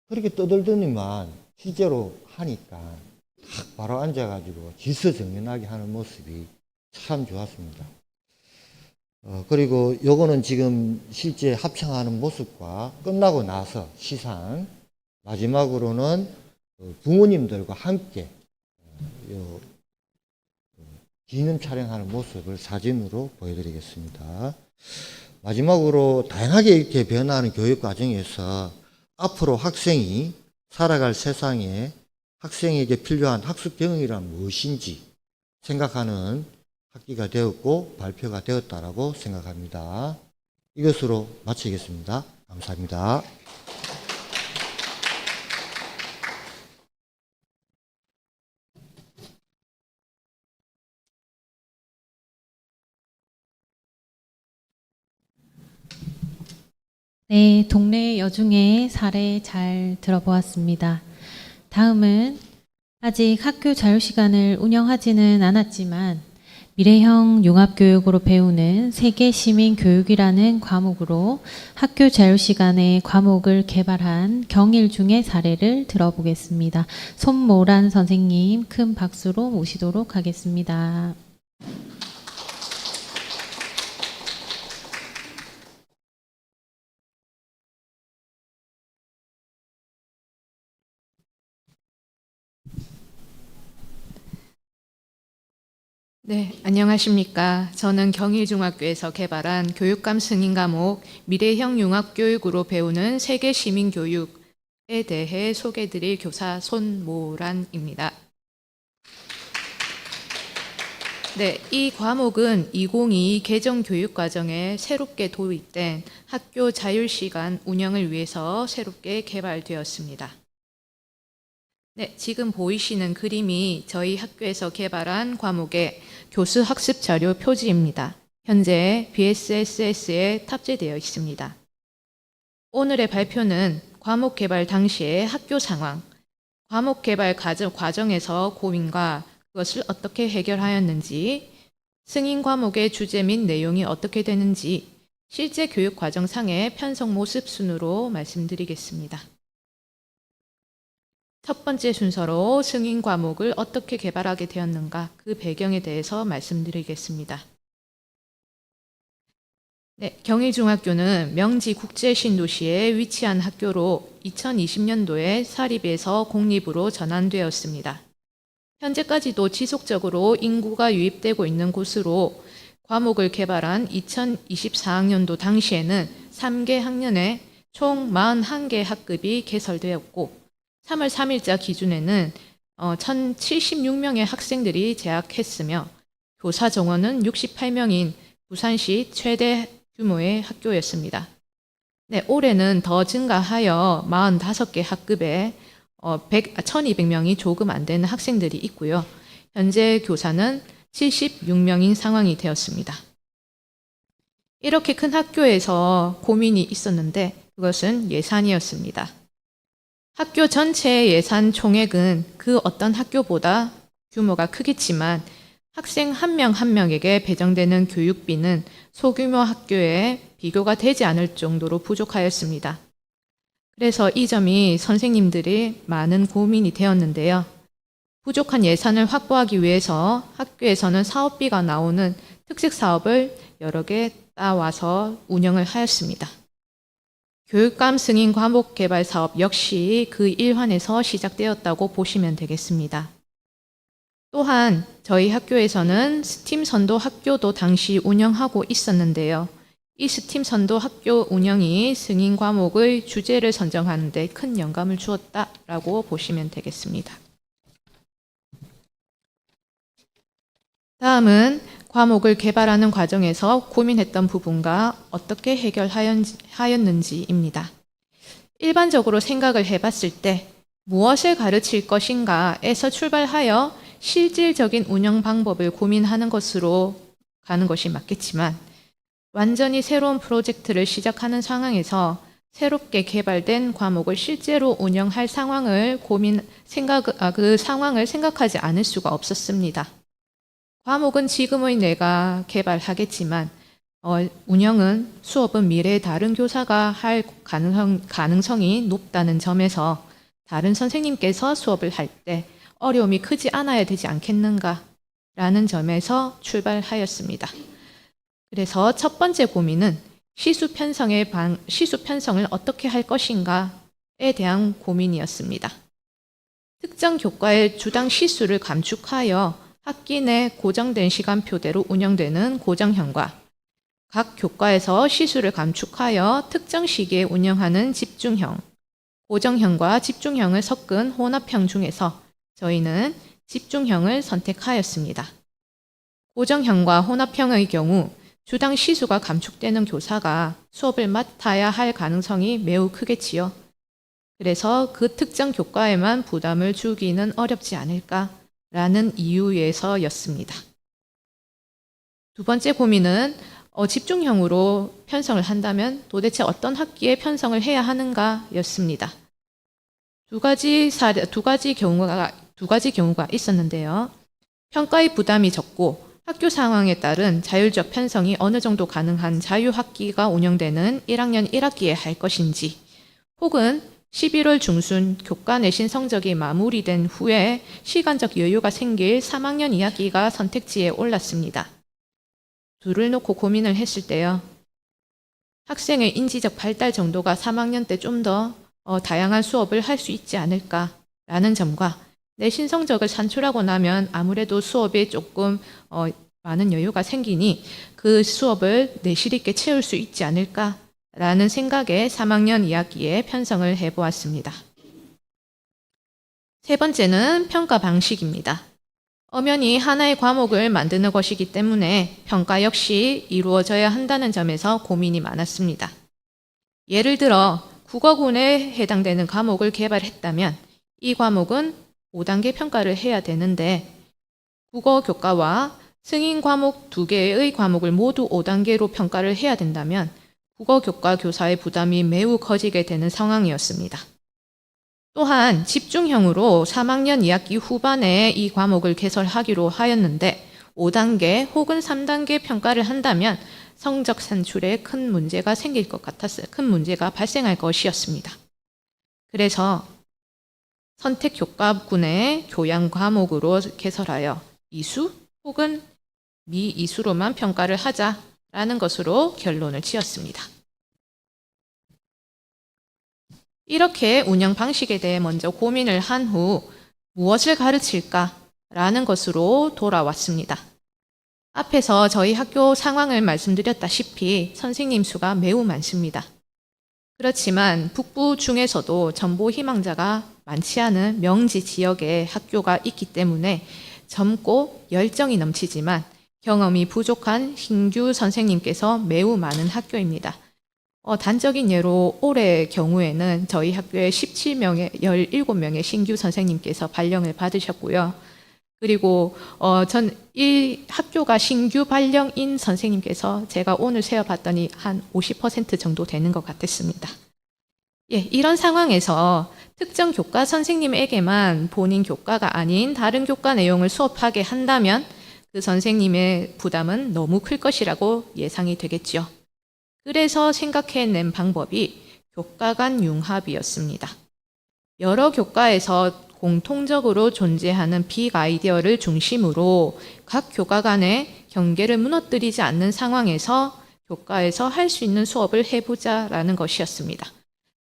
그렇게 떠들더니만 실제로 하니까 딱 바로 앉아가지고 질서정연하게 하는 모습이 참 좋았습니다. 그리고 요거는 지금 실제 합창하는 모습과 끝나고 나서 시상, 마지막으로는 부모님들과 함께 기념 촬영하는 모습을 사진으로 보여드리겠습니다. 마지막으로 다양하게 이렇게 변화하는 교육 과정에서 앞으로 학생이 살아갈 세상에 학생에게 필요한 학습 경영이란 무엇인지 생각하는 학기가 되었고 발표가 되었다라고 생각합니다. 이것으로 마치겠습니다. 감사합니다. 네, 동네 여중의 사례 잘 들어보았습니다. 다음은 아직 학교 자유시간을 운영하지는 않았지만 미래형 융합교육으로 배우는 세계시민교육이라는 과목으로 학교 자유시간에 과목을 개발한 경일중의 사례를 들어보겠습니다. 손모란 선생님 큰 박수로 모시도록 하겠습니다. 네, 안녕하십니까. 저는 경일중학교에서 개발한 교육감 승인 과목 미래형 융합교육으로 배우는 세계시민교육에 대해 소개드릴 교사 손모란입니다. 네, 이 과목은 2022 개정교육과정에 새롭게 도입된 학교 자율시간 운영을 위해서 새롭게 개발되었습니다. 네, 지금 보이시는 그림이 저희 학교에서 개발한 과목의 교수 학습 자료 표지입니다. 현재 BSSS에 탑재되어 있습니다. 오늘의 발표는 과목 개발 당시의 학교 상황, 과목 개발 과정에서 고민과 그것을 어떻게 해결하였는지, 승인 과목의 주제 및 내용이 어떻게 되는지, 실제 교육 과정상의 편성 모습 순으로 말씀드리겠습니다. 첫 번째 순서로 승인 과목을 어떻게 개발하게 되었는가 그 배경에 대해서 말씀드리겠습니다. 네, 경일중학교는 명지 국제신도시에 위치한 학교로 2020년도에 사립에서 공립으로 전환되었습니다. 현재까지도 지속적으로 인구가 유입되고 있는 곳으로 과목을 개발한 2024학년도 당시에는 3개 학년에 총 41개 학급이 개설되었고 3월 3일자 기준에는 1,076명의 학생들이 재학했으며 교사 정원은 68명인 부산시 최대 규모의 학교였습니다. 네, 올해는 더 증가하여 45개 학급에 1,200명이 조금 안 되는 학생들이 있고요. 현재 교사는 76명인 상황이 되었습니다. 이렇게 큰 학교에서 고민이 있었는데 그것은 예산이었습니다. 학교 전체의 예산 총액은 그 어떤 학교보다 규모가 크겠지만 학생 한 명 한 명에게 배정되는 교육비는 소규모 학교에 비교가 되지 않을 정도로 부족하였습니다. 그래서 이 점이 선생님들이 많은 고민이 되었는데요. 부족한 예산을 확보하기 위해서 학교에서는 사업비가 나오는 특색 사업을 여러 개 따와서 운영을 하였습니다. 교육감 승인 과목 개발 사업 역시 그 일환에서 시작되었다고 보시면 되겠습니다. 또한 저희 학교에서는 스팀 선도 학교도 당시 운영하고 있었는데요. 이 스팀 선도 학교 운영이 승인 과목의 주제를 선정하는 데 큰 영감을 주었다라고 보시면 되겠습니다. 다음은 과목을 개발하는 과정에서 고민했던 부분과 어떻게 해결하였는지입니다. 일반적으로 생각을 해봤을 때 무엇을 가르칠 것인가에서 출발하여 실질적인 운영 방법을 고민하는 것으로 가는 것이 맞겠지만 완전히 새로운 프로젝트를 시작하는 상황에서 새롭게 개발된 과목을 실제로 운영할 상황을 그 상황을 생각하지 않을 수가 없었습니다. 과목은 지금의 내가 개발하겠지만 운영은 수업은 미래의 다른 교사가 할 가능성이 높다는 점에서 다른 선생님께서 수업을 할 때 어려움이 크지 않아야 되지 않겠는가라는 점에서 출발하였습니다. 그래서 첫 번째 고민은 시수 편성을 어떻게 할 것인가에 대한 고민이었습니다. 특정 교과의 주당 시수를 감축하여 학기 내 고정된 시간표대로 운영되는 고정형과 각 교과에서 시수를 감축하여 특정 시기에 운영하는 집중형, 고정형과 집중형을 섞은 혼합형 중에서 저희는 집중형을 선택하였습니다. 고정형과 혼합형의 경우 주당 시수가 감축되는 교사가 수업을 맡아야 할 가능성이 매우 크겠지요. 그래서 그 특정 교과에만 부담을 주기는 어렵지 않을까라는 이유에서였습니다. 두 번째 고민은 집중형으로 편성을 한다면 도대체 어떤 학기에 편성을 해야 하는가였습니다. 두 가지 경우가 있었는데요. 평가의 부담이 적고 학교 상황에 따른 자율적 편성이 어느 정도 가능한 자유학기가 운영되는 1학년 1학기에 할 것인지, 혹은 11월 중순 교과 내신 성적이 마무리된 후에 시간적 여유가 생길 3학년 2학기가 선택지에 올랐습니다. 둘을 놓고 고민을 했을 때요. 학생의 인지적 발달 정도가 3학년 때 좀 더 다양한 수업을 할 수 있지 않을까라는 점과 내신 성적을 산출하고 나면 아무래도 수업에 조금 많은 여유가 생기니 그 수업을 내실 있게 채울 수 있지 않을까라는 생각에 3학년 2학기에 편성을 해보았습니다. 세 번째는 평가 방식입니다. 엄연히 하나의 과목을 만드는 것이기 때문에 평가 역시 이루어져야 한다는 점에서 고민이 많았습니다. 예를 들어 국어군에 해당되는 과목을 개발했다면 이 과목은 5단계 평가를 해야 되는데 국어 교과와 승인 과목 2개의 과목을 모두 5단계로 평가를 해야 된다면 국어 교과 교사의 부담이 매우 커지게 되는 상황이었습니다. 또한 집중형으로 3학년 2학기 후반에 이 과목을 개설하기로 하였는데 5단계 혹은 3단계 평가를 한다면 성적 산출에 큰 문제가 생길 것 같았어요. 큰 문제가 발생할 것이었습니다. 그래서 선택 교과군의 교양 과목으로 개설하여 이수 혹은 미이수로만 평가를 하자라는 것으로 결론을 지었습니다. 이렇게 운영 방식에 대해 먼저 고민을 한 후 무엇을 가르칠까라는 것으로 돌아왔습니다. 앞에서 저희 학교 상황을 말씀드렸다시피 선생님 수가 매우 많습니다. 그렇지만 북부 중에서도 전보 희망자가 많지 않은 명지 지역의 학교가 있기 때문에 젊고 열정이 넘치지만 경험이 부족한 신규 선생님께서 매우 많은 학교입니다. 단적인 예로 올해 경우에는 저희 학교에 17명의 신규 선생님께서 발령을 받으셨고요. 그리고 이 학교가 신규 발령인 선생님께서 제가 오늘 세어봤더니 한 50% 정도 되는 것 같았습니다. 예, 이런 상황에서 특정 교과 선생님에게만 본인 교과가 아닌 다른 교과 내용을 수업하게 한다면 그 선생님의 부담은 너무 클 것이라고 예상이 되겠죠. 그래서 생각해낸 방법이 교과 간 융합이었습니다. 여러 교과에서 공통적으로 존재하는 빅 아이디어를 중심으로 각 교과 간의 경계를 무너뜨리지 않는 상황에서 교과에서 할 수 있는 수업을 해보자라는 것이었습니다.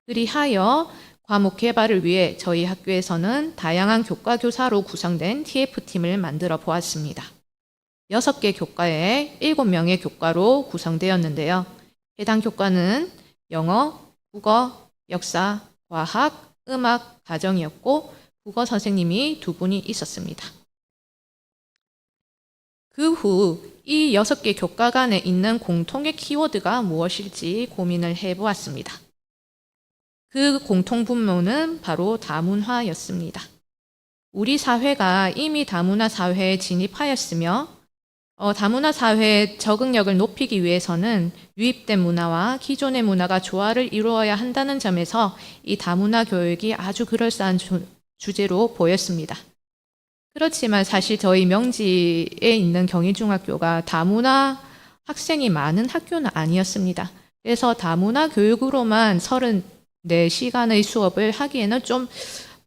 그리하여 과목 개발을 위해 저희 학교에서는 다양한 교과 교사로 구성된 TF팀을 만들어 보았습니다. 6개 교과에 7명의 교과로 구성되었는데요. 해당 교과는 영어, 국어, 역사, 과학, 음악, 가정이었고 국어 선생님이 2분이 있었습니다. 그 후 이 6개 교과 간에 있는 공통의 키워드가 무엇일지 고민을 해보았습니다. 그 공통 분모는 바로 다문화였습니다. 우리 사회가 이미 다문화 사회에 진입하였으며 다문화 사회의 적응력을 높이기 위해서는 유입된 문화와 기존의 문화가 조화를 이루어야 한다는 점에서 이 다문화 교육이 아주 그럴싸한 주제로 보였습니다. 그렇지만 사실 저희 명지에 있는 경희중학교가 다문화 학생이 많은 학교는 아니었습니다. 그래서 다문화 교육으로만 34시간의 수업을 하기에는 좀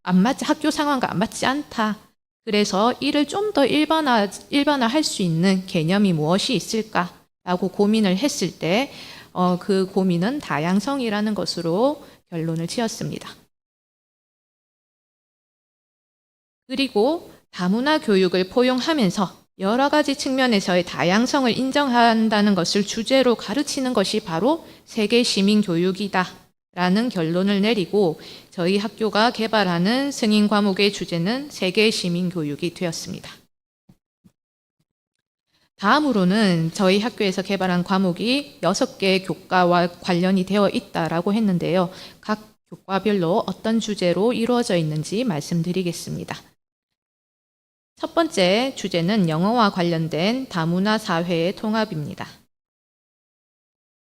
학교 상황과 안 맞지 않다. 그래서 이를 좀 더 일반화할 수 있는 개념이 무엇이 있을까라고 고민을 했을 때 그 고민은 다양성이라는 것으로 결론을 지었습니다. 그리고 다문화 교육을 포용하면서 여러 가지 측면에서의 다양성을 인정한다는 것을 주제로 가르치는 것이 바로 세계 시민 교육이다. 라는 결론을 내리고 저희 학교가 개발하는 승인 과목의 주제는 세계 시민 교육이 되었습니다. 다음으로는 저희 학교에서 개발한 과목이 6개 교과와 관련이 되어 있다라고 했는데요. 각 교과별로 어떤 주제로 이루어져 있는지 말씀드리겠습니다. 첫 번째 주제는 영어와 관련된 다문화 사회의 통합입니다.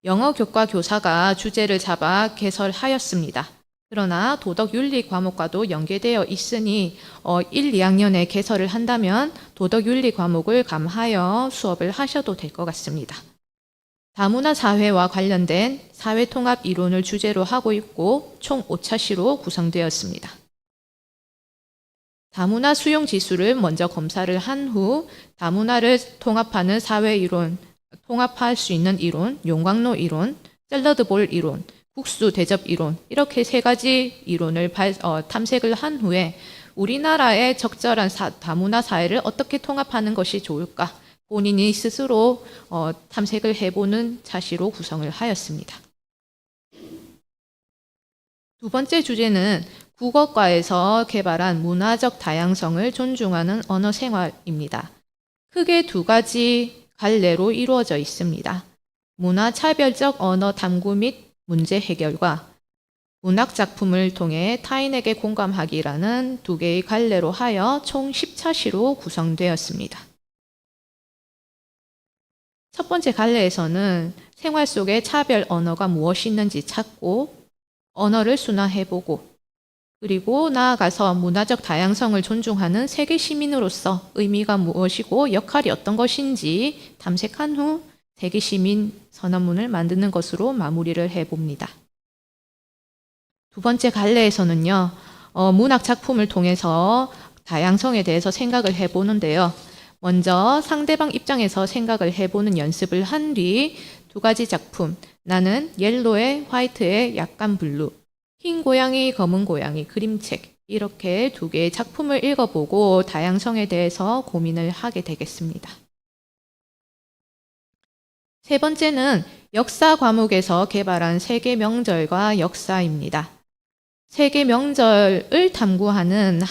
영어 교과 교사가 주제를 잡아 개설하였습니다. 그러나 도덕 윤리 과목과도 연계되어 있으니 1, 2학년에 개설을 한다면 도덕 윤리 과목을 감하여 수업을 하셔도 될 것 같습니다. 다문화 사회와 관련된 사회 통합 이론을 주제로 하고 있고 총 5차시로 구성되었습니다. 다문화 수용 지수를 먼저 검사를 한 후 다문화를 통합하는 사회 이론, 통합할 수 있는 이론, 용광로 이론, 샐러드 볼 이론, 국수 대접 이론 이렇게 세 가지 이론을 탐색을 한 후에 우리나라의 적절한 다문화 사회를 어떻게 통합하는 것이 좋을까 본인이 스스로 탐색을 해보는 차시로 구성을 하였습니다. 두 번째 주제는 국어과에서 개발한 문화적 다양성을 존중하는 언어 생활입니다. 크게 두 가지 갈래로 이루어져 있습니다. 문화 차별적 언어 탐구 및 문제 해결과 문학 작품을 통해 타인에게 공감하기라는 두 개의 갈래로 하여 총 10차시로 구성되었습니다. 첫 번째 갈래에서는 생활 속에 차별 언어가 무엇이 있는지 찾고 언어를 순화해보고 그리고 나아가서 문화적 다양성을 존중하는 세계 시민으로서 의미가 무엇이고 역할이 어떤 것인지 탐색한 후 세계 시민 선언문을 만드는 것으로 마무리를 해봅니다. 두 번째 갈래에서는요, 문학 작품을 통해서 다양성에 대해서 생각을 해보는데요. 먼저 상대방 입장에서 생각을 해보는 연습을 한 뒤 두 가지 작품, 나는 옐로에 화이트에 약간 블루, 흰 고양이, 검은 고양이, 그림책 이렇게 두 개의 작품을 읽어보고 다양성에 대해서 고민을 하게 되겠습니다. 세 번째는 역사 과목에서 개발한 세계 명절과 역사입니다. 세계 명절을 탐구하는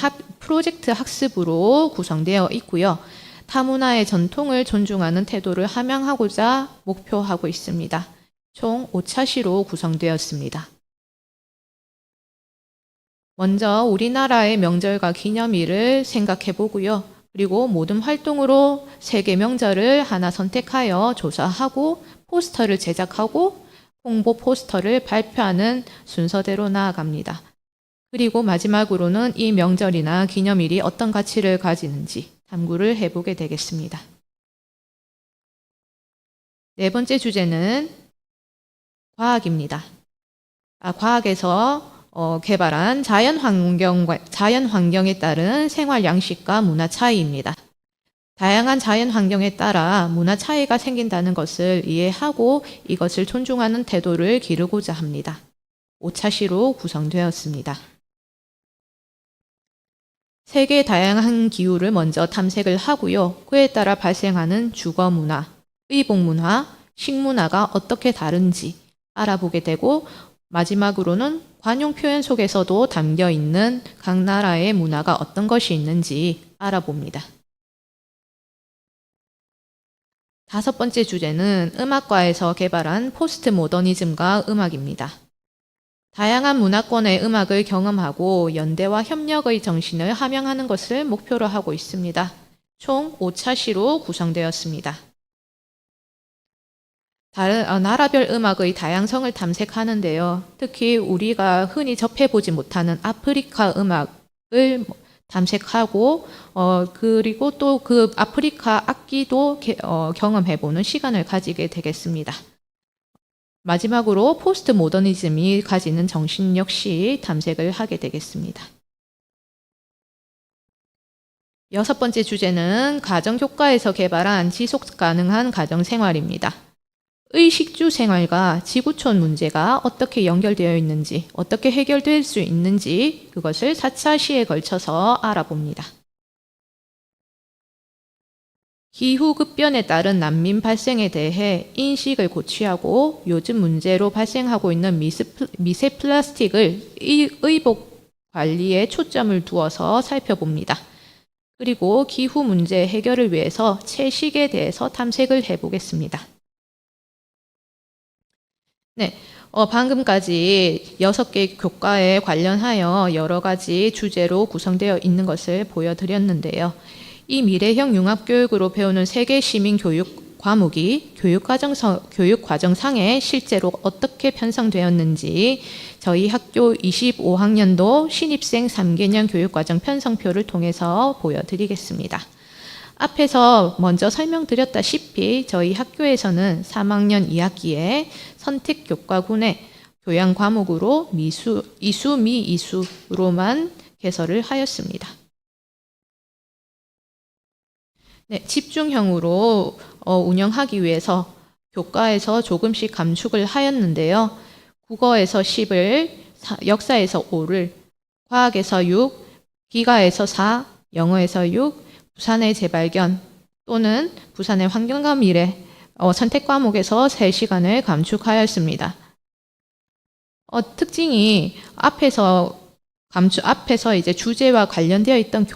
프로젝트 학습으로 구성되어 있고요. 타문화의 전통을 존중하는 태도를 함양하고자 목표하고 있습니다. 총 5차시로 구성되었습니다. 먼저 우리나라의 명절과 기념일을 생각해 보고요. 그리고 모든 활동으로 세계 명절을 하나 선택하여 조사하고 포스터를 제작하고 홍보 포스터를 발표하는 순서대로 나아갑니다. 그리고 마지막으로는 이 명절이나 기념일이 어떤 가치를 가지는지 탐구를 해보게 되겠습니다. 네 번째 주제는 과학입니다. 과학에서 개발한 자연환경에 따른 생활 양식과 문화 차이입니다. 다양한 자연 환경에 따라 문화 차이가 생긴다는 것을 이해하고 이것을 존중하는 태도를 기르고자 합니다. 5차시로 구성되었습니다. 세계의 다양한 기후를 먼저 탐색을 하고요. 그에 따라 발생하는 주거 문화, 의복 문화, 식문화가 어떻게 다른지 알아보게 되고 마지막으로는 관용 표현 속에서도 담겨 있는 각 나라의 문화가 어떤 것이 있는지 알아봅니다. 다섯 번째 주제는 음악과에서 개발한 포스트 모더니즘과 음악입니다. 다양한 문화권의 음악을 경험하고 연대와 협력의 정신을 함양하는 것을 목표로 하고 있습니다. 총 5차시로 구성되었습니다. 나라별 음악의 다양성을 탐색하는데요. 특히 우리가 흔히 접해보지 못하는 아프리카 음악을 탐색하고 그리고 또 그 아프리카 악기도 경험해보는 시간을 가지게 되겠습니다. 마지막으로 포스트 모더니즘이 가지는 정신 역시 탐색을 하게 되겠습니다. 여섯 번째 주제는 가정교과에서 개발한 지속 가능한 가정생활입니다. 의식주 생활과 지구촌 문제가 어떻게 연결되어 있는지, 어떻게 해결될 수 있는지 그것을 4차 시에 걸쳐서 알아봅니다. 기후급변에 따른 난민 발생에 대해 인식을 고취하고 요즘 문제로 발생하고 있는 미세 플라스틱을 의복 관리에 초점을 두어서 살펴봅니다. 그리고 기후 문제 해결을 위해서 채식에 대해서 탐색을 해보겠습니다. 네, 방금까지 6개 교과에 관련하여 여러 가지 주제로 구성되어 있는 것을 보여드렸는데요. 이 미래형 융합교육으로 배우는 세계 시민 교육 과목이 교육과정상에 실제로 어떻게 편성되었는지 저희 학교 25학년도 신입생 3개년 교육과정 편성표를 통해서 보여드리겠습니다. 앞에서 먼저 설명드렸다시피 저희 학교에서는 3학년 2학기에 선택교과군의 교양 과목으로 이수, 미이수로만 개설을 하였습니다. 네, 집중형으로 운영하기 위해서 교과에서 조금씩 감축을 하였는데요. 국어에서 10을, 역사에서 5를, 과학에서 6, 기가에서 4, 영어에서 6, 부산의 재발견 또는 부산의 환경과 미래 선택 과목에서 3시간을 감축하였습니다. 특징이 앞에서 이제 주제와 관련되어 있던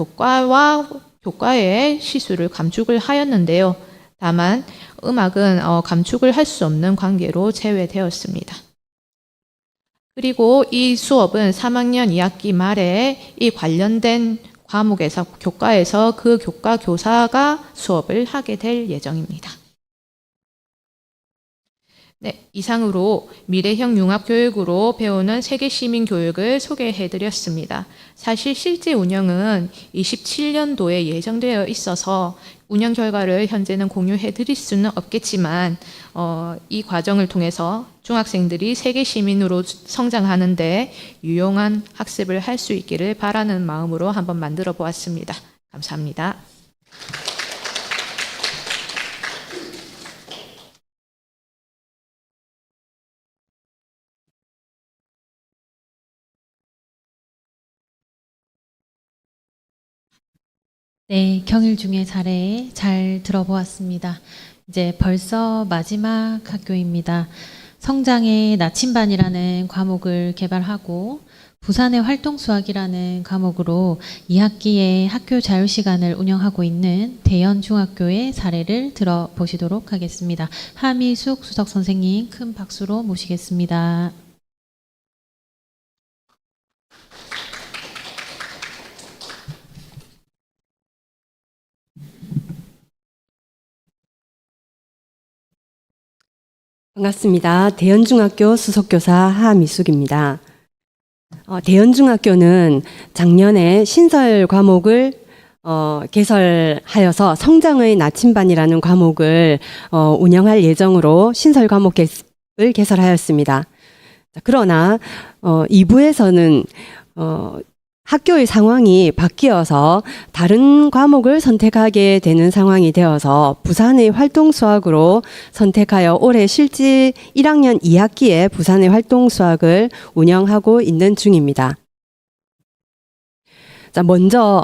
교과의 시수를 감축을 하였는데요. 다만 음악은 감축을 할 수 없는 관계로 제외되었습니다. 그리고 이 수업은 3학년 2학기 말에 이 관련된 교과에서 그 교과 교사가 수업을 하게 될 예정입니다. 네, 이상으로 미래형 융합교육으로 배우는 세계시민교육을 소개해드렸습니다. 사실 실제 운영은 27년도에 예정되어 있어서 운영 결과를 현재는 공유해드릴 수는 없겠지만 이 과정을 통해서 중학생들이 세계시민으로 성장하는데 유용한 학습을 할 수 있기를 바라는 마음으로 한번 만들어 보았습니다. 감사합니다. 네, 경일 중의 사례 잘 들어보았습니다. 이제 벌써 마지막 학교입니다. 성장의 나침반이라는 과목을 개발하고 부산의 활동수학이라는 과목으로 2학기에 학교 자유시간을 운영하고 있는 대연중학교의 사례를 들어보시도록 하겠습니다. 하미숙 수석 선생님 큰 박수로 모시겠습니다. 반갑습니다. 대연중학교 수석교사 하미숙입니다. 대연중학교는 작년에 신설 과목을 개설하여서 성장의 나침반이라는 과목을 운영할 예정으로 신설 과목을 개설하였습니다. 그러나 2부에서는 학교의 상황이 바뀌어서 다른 과목을 선택하게 되는 상황이 되어서 부산의 활동수학으로 선택하여 올해 실제 1학년 2학기에 부산의 활동수학을 운영하고 있는 중입니다. 자, 먼저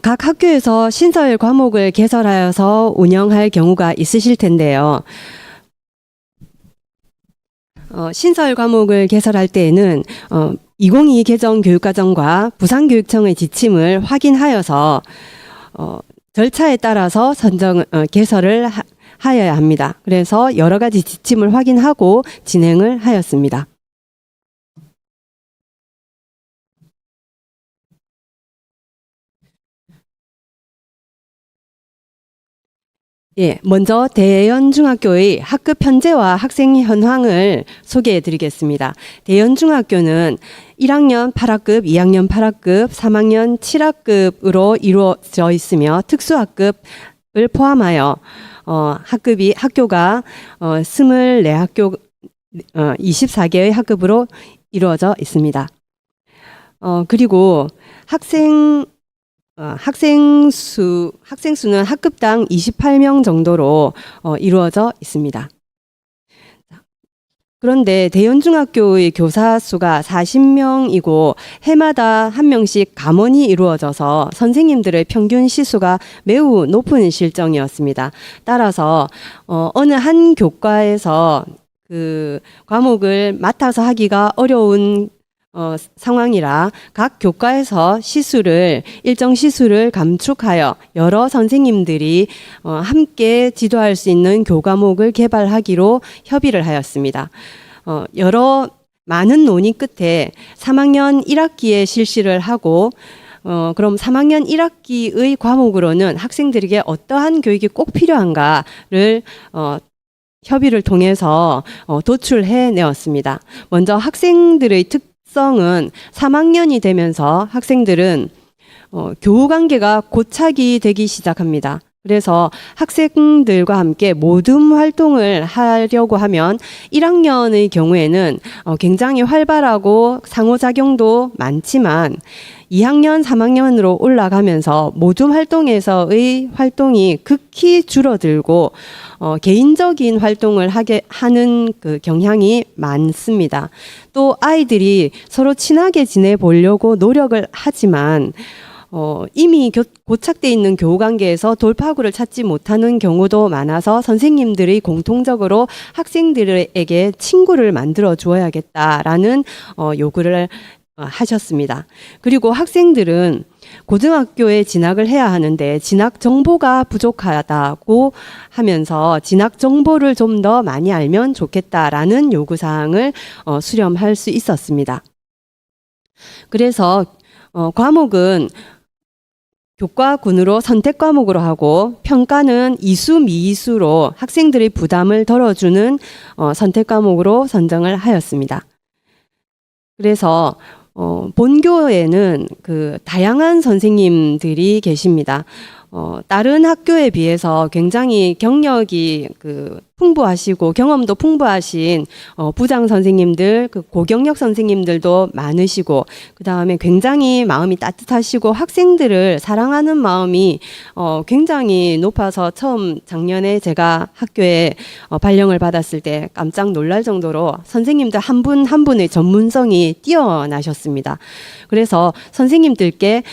각 학교에서 신설 과목을 개설하여서 운영할 경우가 있으실 텐데요. 신설 과목을 개설할 때에는 2022 개정 교육과정과 부산교육청의 지침을 확인하여서 절차에 따라서 개설을 하여야 합니다. 그래서 여러 가지 지침을 확인하고 진행을 하였습니다. 예, 먼저 대연중학교의 학급 현재와 학생 현황을 소개해 드리겠습니다. 대연중학교는 1학년 8학급, 2학년 8학급, 3학년 7학급으로 이루어져 있으며 특수학급을 포함하여 학교가 24학교 24개의 학급으로 이루어져 있습니다. 그리고 학생 수는 학급당 28명 정도로 이루어져 있습니다. 그런데 대연중학교의 교사 수가 40명이고 해마다 한 명씩 감원이 이루어져서 선생님들의 평균 시수가 매우 높은 실정이었습니다. 따라서 어느 한 교과에서 그 과목을 맡아서 하기가 어려운 상황이라 각 교과에서 일정 시수를 감축하여 여러 선생님들이 함께 지도할 수 있는 교과목을 개발하기로 협의를 하였습니다. 많은 논의 끝에 3학년 1학기에 실시를 하고 그럼 3학년 1학기의 과목으로는 학생들에게 어떠한 교육이 꼭 필요한가를 협의를 통해서 도출해 내었습니다. 먼저 학생들의 특성은 3학년이 되면서 학생들은 교우 관계가 고착이 되기 시작합니다. 그래서 학생들과 함께 모둠 활동을 하려고 하면 1학년의 경우에는 굉장히 활발하고 상호작용도 많지만 2학년, 3학년으로 올라가면서 모둠 활동에서의 활동이 극히 줄어들고 개인적인 활동을 하는 그 경향이 많습니다. 또 아이들이 서로 친하게 지내보려고 노력을 하지만 이미 고착돼 있는 교우 관계에서 돌파구를 찾지 못하는 경우도 많아서 선생님들이 공통적으로 학생들에게 친구를 만들어 주어야겠다라는 요구를 하셨습니다. 그리고 학생들은 고등학교에 진학을 해야 하는데 진학 정보가 부족하다고 하면서 진학 정보를 좀 더 많이 알면 좋겠다라는 요구사항을 수렴할 수 있었습니다. 그래서 과목은 교과군으로 선택 과목으로 하고 평가는 이수, 미이수로 학생들의 부담을 덜어주는 선택 과목으로 선정을 하였습니다. 그래서 본교에는 그 다양한 선생님들이 계십니다. 다른 학교에 비해서 굉장히 경력이 풍부하시고 경험도 풍부하신 부장 선생님들, 고경력 선생님들도 많으시고 그 다음에 굉장히 마음이 따뜻하시고 학생들을 사랑하는 마음이 굉장히 높아서 처음 작년에 제가 학교에 발령을 받았을 때 깜짝 놀랄 정도로 선생님들 한 분 한 분의 전문성이 뛰어나셨습니다. 그래서 선생님들께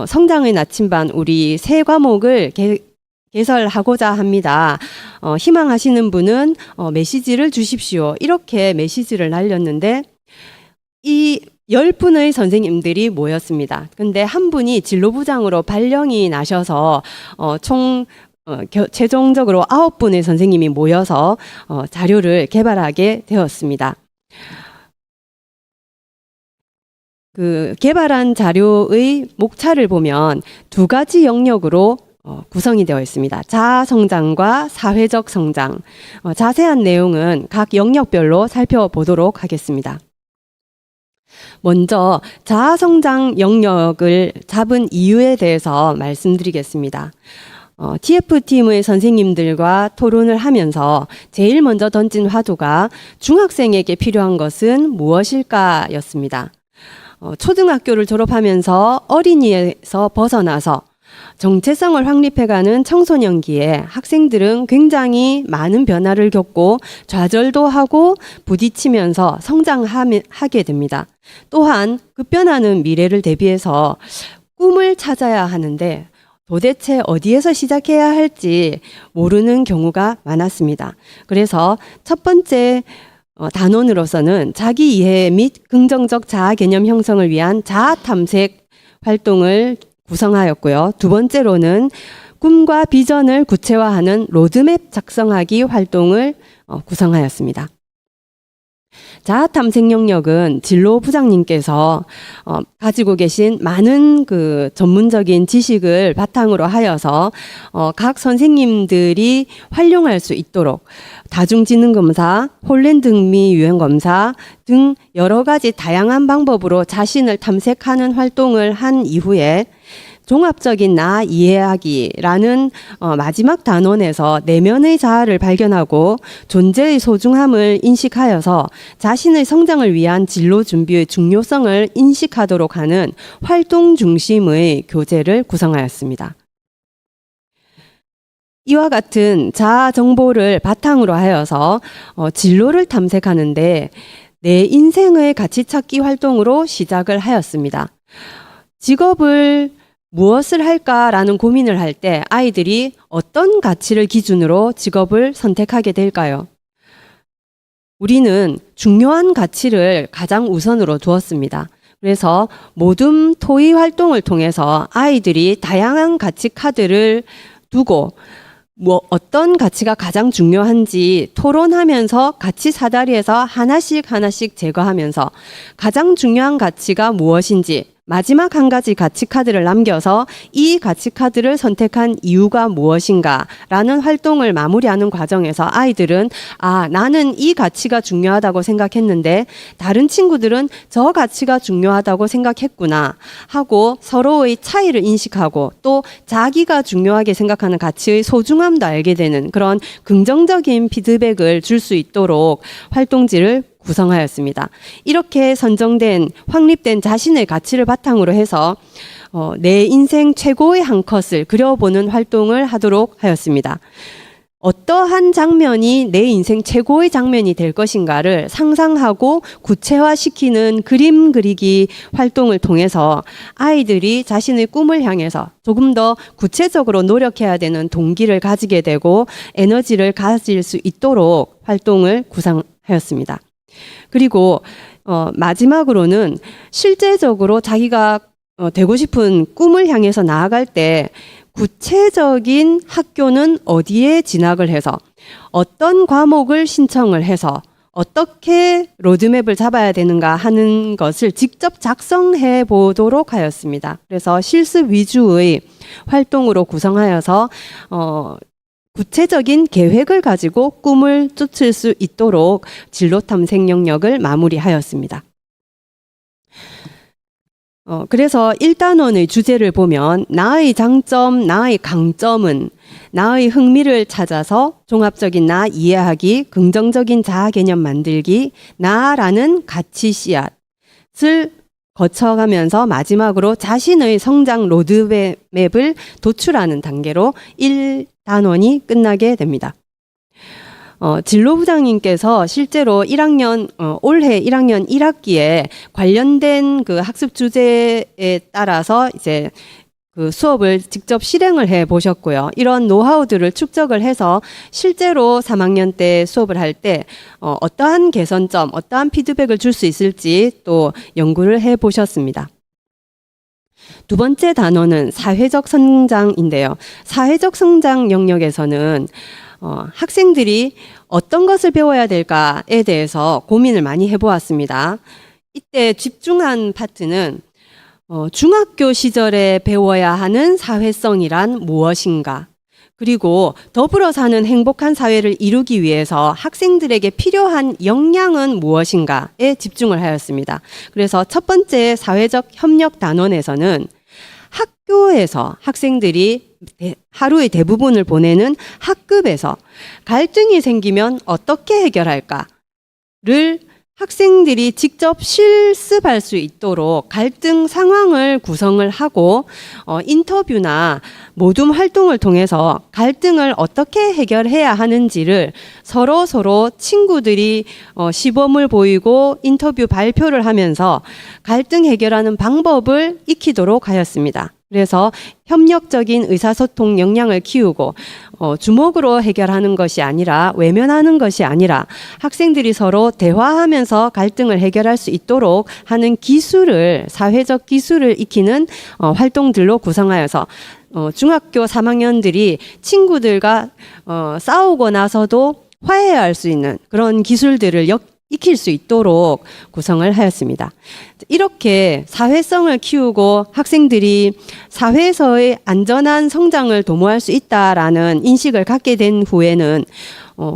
성장의 나침반 우리 새 과목을 개설하고자 합니다. 희망하시는 분은 메시지를 주십시오. 이렇게 메시지를 날렸는데 이 10분의 선생님들이 모였습니다. 근데 한 분이 진로부장으로 발령이 나셔서 최종적으로 9분의 선생님이 모여서 자료를 개발하게 되었습니다. 그 개발한 자료의 목차를 보면 두 가지 영역으로 구성이 되어 있습니다. 자아 성장과 사회적 성장. 자세한 내용은 각 영역별로 살펴보도록 하겠습니다. 먼저 자아 성장 영역을 잡은 이유에 대해서 말씀드리겠습니다. TF팀의 선생님들과 토론을 하면서 제일 먼저 던진 화두가 중학생에게 필요한 것은 무엇일까였습니다. 초등학교를 졸업하면서 어린이에서 벗어나서 정체성을 확립해가는 청소년기에 학생들은 굉장히 많은 변화를 겪고 좌절도 하고 부딪히면서 성장하게 됩니다. 또한 급변하는 미래를 대비해서 꿈을 찾아야 하는데 도대체 어디에서 시작해야 할지 모르는 경우가 많았습니다. 그래서 첫 번째 단원으로서는 자기 이해 및 긍정적 자아 개념 형성을 위한 자아 탐색 활동을 구성하였고요. 두 번째로는 꿈과 비전을 구체화하는 로드맵 작성하기 활동을 구성하였습니다. 자아 탐색 영역은 진로 부장님께서 가지고 계신 많은 그 전문적인 지식을 바탕으로 하여서 각 선생님들이 활용할 수 있도록 다중지능검사, 홀랜드 흥미 유형검사 등 여러 가지 다양한 방법으로 자신을 탐색하는 활동을 한 이후에 종합적인 나 이해하기라는 마지막 단원에서 내면의 자아를 발견하고 존재의 소중함을 인식하여서 자신의 성장을 위한 진로 준비의 중요성을 인식하도록 하는 활동 중심의 교재를 구성하였습니다. 이와 같은 자아 정보를 바탕으로 하여서 진로를 탐색하는데 내 인생의 가치 찾기 활동으로 시작을 하였습니다. 직업을 무엇을 할까라는 고민을 할 때 아이들이 어떤 가치를 기준으로 직업을 선택하게 될까요? 우리는 중요한 가치를 가장 우선으로 두었습니다. 그래서 모둠 토의 활동을 통해서 아이들이 다양한 가치 카드를 두고 어떤 가치가 가장 중요한지 토론하면서 가치 사다리에서 하나씩 제거하면서 가장 중요한 가치가 무엇인지 마지막 한 가지 가치 카드를 남겨서 이 가치 카드를 선택한 이유가 무엇인가라는 활동을 마무리하는 과정에서 아이들은 나는 이 가치가 중요하다고 생각했는데 다른 친구들은 저 가치가 중요하다고 생각했구나 하고 서로의 차이를 인식하고 또 자기가 중요하게 생각하는 가치의 소중함도 알게 되는 그런 긍정적인 피드백을 줄 수 있도록 활동지를 구성하였습니다. 이렇게 선정된 확립된 자신의 가치를 바탕으로 해서 내 인생 최고의 한 컷을 그려보는 활동을 하도록 하였습니다. 어떠한 장면이 내 인생 최고의 장면이 될 것인가를 상상하고 구체화시키는 그림 그리기 활동을 통해서 아이들이 자신의 꿈을 향해서 조금 더 구체적으로 노력해야 되는 동기를 가지게 되고 에너지를 가질 수 있도록 활동을 구상하였습니다. 그리고 마지막으로는 실제적으로 자기가 되고 싶은 꿈을 향해서 나아갈 때 구체적인 학교는 어디에 진학을 해서 어떤 과목을 신청을 해서 어떻게 로드맵을 잡아야 되는가 하는 것을 직접 작성해 보도록 하였습니다. 그래서 실습 위주의 활동으로 구성하여서 구체적인 계획을 가지고 꿈을 쫓을 수 있도록 진로 탐색 영역을 마무리하였습니다. 그래서 1단원의 주제를 보면 나의 장점, 나의 강점은 나의 흥미를 찾아서 종합적인 나 이해하기, 긍정적인 자아 개념 만들기, 나라는 가치 씨앗을 거쳐가면서 마지막으로 자신의 성장 로드맵을 도출하는 단계로 1단원이 끝나게 됩니다. 진로부장님께서 실제로 올해 1학년 1학기에 관련된 그 학습 주제에 따라서 이제 그 수업을 직접 실행을 해 보셨고요. 이런 노하우들을 축적을 해서 실제로 3학년 때 수업을 할 때 어떠한 개선점, 어떠한 피드백을 줄 수 있을지 또 연구를 해 보셨습니다. 두 번째 단어는 사회적 성장인데요. 사회적 성장 영역에서는 학생들이 어떤 것을 배워야 될까에 대해서 고민을 많이 해보았습니다. 이때 집중한 파트는 중학교 시절에 배워야 하는 사회성이란 무엇인가? 그리고 더불어 사는 행복한 사회를 이루기 위해서 학생들에게 필요한 역량은 무엇인가에 집중을 하였습니다. 그래서 첫 번째 사회적 협력 단원에서는 학교에서 학생들이 하루의 대부분을 보내는 학급에서 갈등이 생기면 어떻게 해결할까를 학생들이 직접 실습할 수 있도록 갈등 상황을 구성을 하고 인터뷰나 모둠 활동을 통해서 갈등을 어떻게 해결해야 하는지를 서로 친구들이 시범을 보이고 인터뷰 발표를 하면서 갈등 해결하는 방법을 익히도록 하였습니다. 그래서 협력적인 의사소통 역량을 키우고 주먹으로 해결하는 것이 아니라 외면하는 것이 아니라 학생들이 서로 대화하면서 갈등을 해결할 수 있도록 하는 기술을 사회적 기술을 익히는 활동들로 구성하여서 중학교 3학년들이 친구들과 싸우고 나서도 화해할 수 있는 그런 기술들을 익힐 수 있도록 구성을 하였습니다. 이렇게 사회성을 키우고 학생들이 사회에서의 안전한 성장을 도모할 수 있다라는 인식을 갖게 된 후에는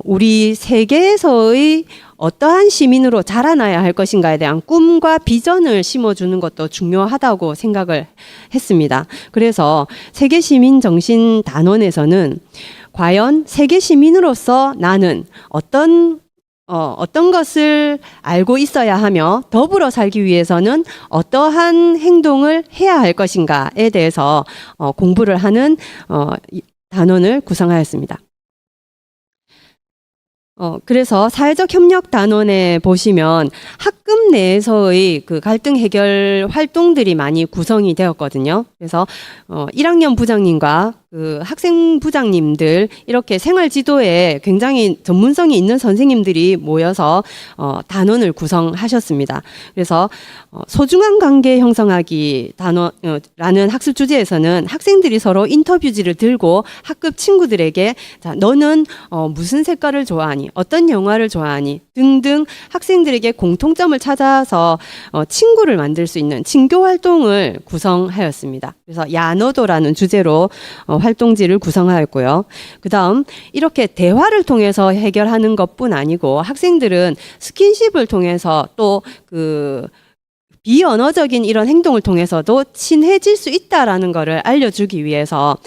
우리 세계에서의 어떠한 시민으로 자라나야 할 것인가에 대한 꿈과 비전을 심어주는 것도 중요하다고 생각을 했습니다. 그래서 세계시민정신 단원에서는 과연 세계시민으로서 나는 어떤 것을 알고 있어야 하며 더불어 살기 위해서는 어떠한 행동을 해야 할 것인가에 대해서 공부를 하는 단원을 구성하였습니다. 그래서 사회적 협력 단원에 보시면 학급 내에서의 그 갈등 해결 활동들이 많이 구성이 되었거든요. 그래서 1학년 부장님과 그 학생부장님들 이렇게 생활 지도에 굉장히 전문성이 있는 선생님들이 모여서 단원을 구성하셨습니다. 그래서 소중한 관계 형성하기 단원라는 학습 주제에서는 학생들이 서로 인터뷰지를 들고 학급 친구들에게 자, 너는 무슨 색깔을 좋아하니? 어떤 영화를 좋아하니? 등등 학생들에게 공통점을 찾아서 친구를 만들 수 있는 친교 활동을 구성하였습니다. 그래서 야너도라는 주제로 활동지를 구성하였고요. 그다음 이렇게 대화를 통해서 해결하는 것뿐 아니고 학생들은 스킨십을 통해서 또 그 비언어적인 이런 행동을 통해서도 친해질 수 있다라는 것을 알려주기 위해서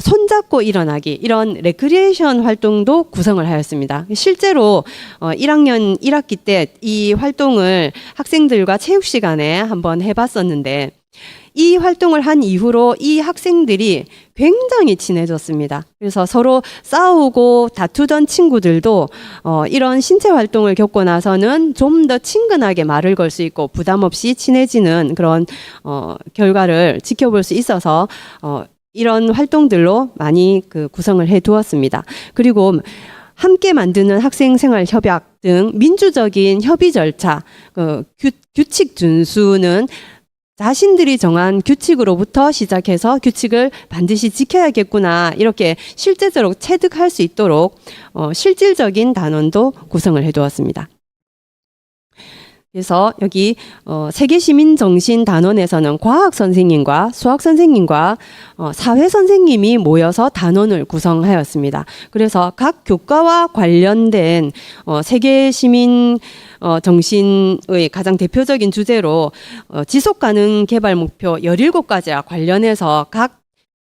손잡고 일어나기 이런 레크리에이션 활동도 구성을 하였습니다. 실제로 1학년 1학기 때 이 활동을 학생들과 체육 시간에 한번 해봤었는데 이 활동을 한 이후로 이 학생들이 굉장히 친해졌습니다. 그래서 서로 싸우고 다투던 친구들도 이런 신체 활동을 겪고 나서는 좀 더 친근하게 말을 걸 수 있고 부담 없이 친해지는 그런 결과를 지켜볼 수 있어서 이런 활동들로 많이 구성을 해 두었습니다. 그리고 함께 만드는 학생생활 협약 등 민주적인 협의 절차, 규칙 준수는 자신들이 정한 규칙으로부터 시작해서 규칙을 반드시 지켜야겠구나 이렇게 실제적으로 체득할 수 있도록 실질적인 단원도 구성을 해두었습니다. 그래서 여기 세계시민정신 단원에서는 과학 선생님과 수학 선생님과 사회 선생님이 모여서 단원을 구성하였습니다. 그래서 각 교과와 관련된 세계시민 정신의 가장 대표적인 주제로 지속가능 개발 목표 17가지와 관련해서 각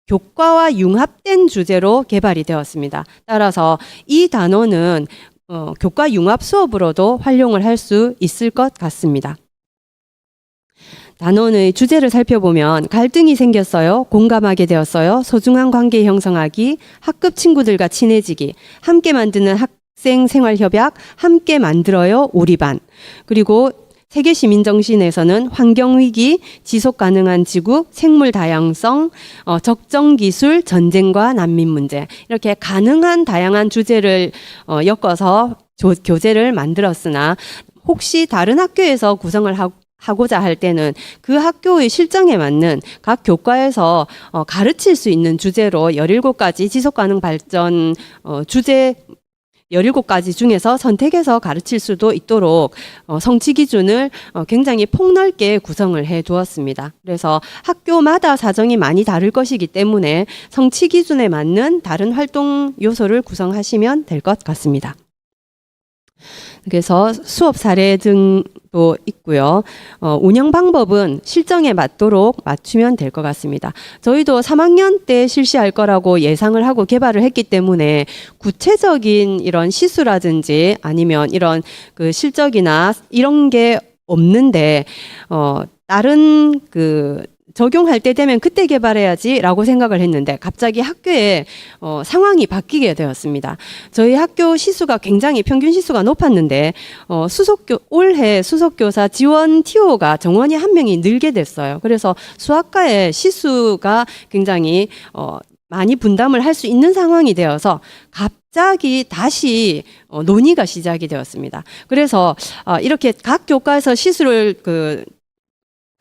교과와 융합된 주제로 개발이 되었습니다. 따라서 이 단원은 교과 융합 수업으로도 활용을 할 수 있을 것 같습니다. 단원의 주제를 살펴보면 갈등이 생겼어요. 공감하게 되었어요. 소중한 관계 형성하기, 학급 친구들과 친해지기, 함께 만드는 학생 생활 협약, 함께 만들어요 우리 반. 그리고 세계 시민정신에서는 환경위기, 지속가능한 지구, 생물 다양성, 적정기술, 전쟁과 난민 문제 이렇게 가능한 다양한 주제를 엮어서 교재를 만들었으나 혹시 다른 학교에서 구성을 하고자 할 때는 그 학교의 실정에 맞는 각 교과에서 가르칠 수 있는 주제로 17가지 지속가능 발전 주제 17가지 중에서 선택해서 가르칠 수도 있도록 성취 기준을 굉장히 폭넓게 구성을 해 두었습니다. 그래서 학교마다 사정이 많이 다를 것이기 때문에 성취 기준에 맞는 다른 활동 요소를 구성하시면 될 것 같습니다. 그래서 수업 사례 등도 있고요. 운영 방법은 실정에 맞도록 맞추면 될 것 같습니다. 저희도 3학년 때 실시할 거라고 예상을 하고 개발을 했기 때문에 구체적인 이런 시수라든지 아니면 이런 실적이나 이런 게 없는데 다른 적용할 때 되면 그때 개발해야지라고 생각을 했는데 갑자기 학교에 상황이 바뀌게 되었습니다. 저희 학교 시수가 굉장히 평균 시수가 높았는데 올해 수석교사 지원 TO가 정원이 한 명이 늘게 됐어요. 그래서 수학과의 시수가 굉장히 많이 분담을 할 수 있는 상황이 되어서 갑자기 다시 논의가 시작이 되었습니다. 그래서 이렇게 각 교과에서 시수를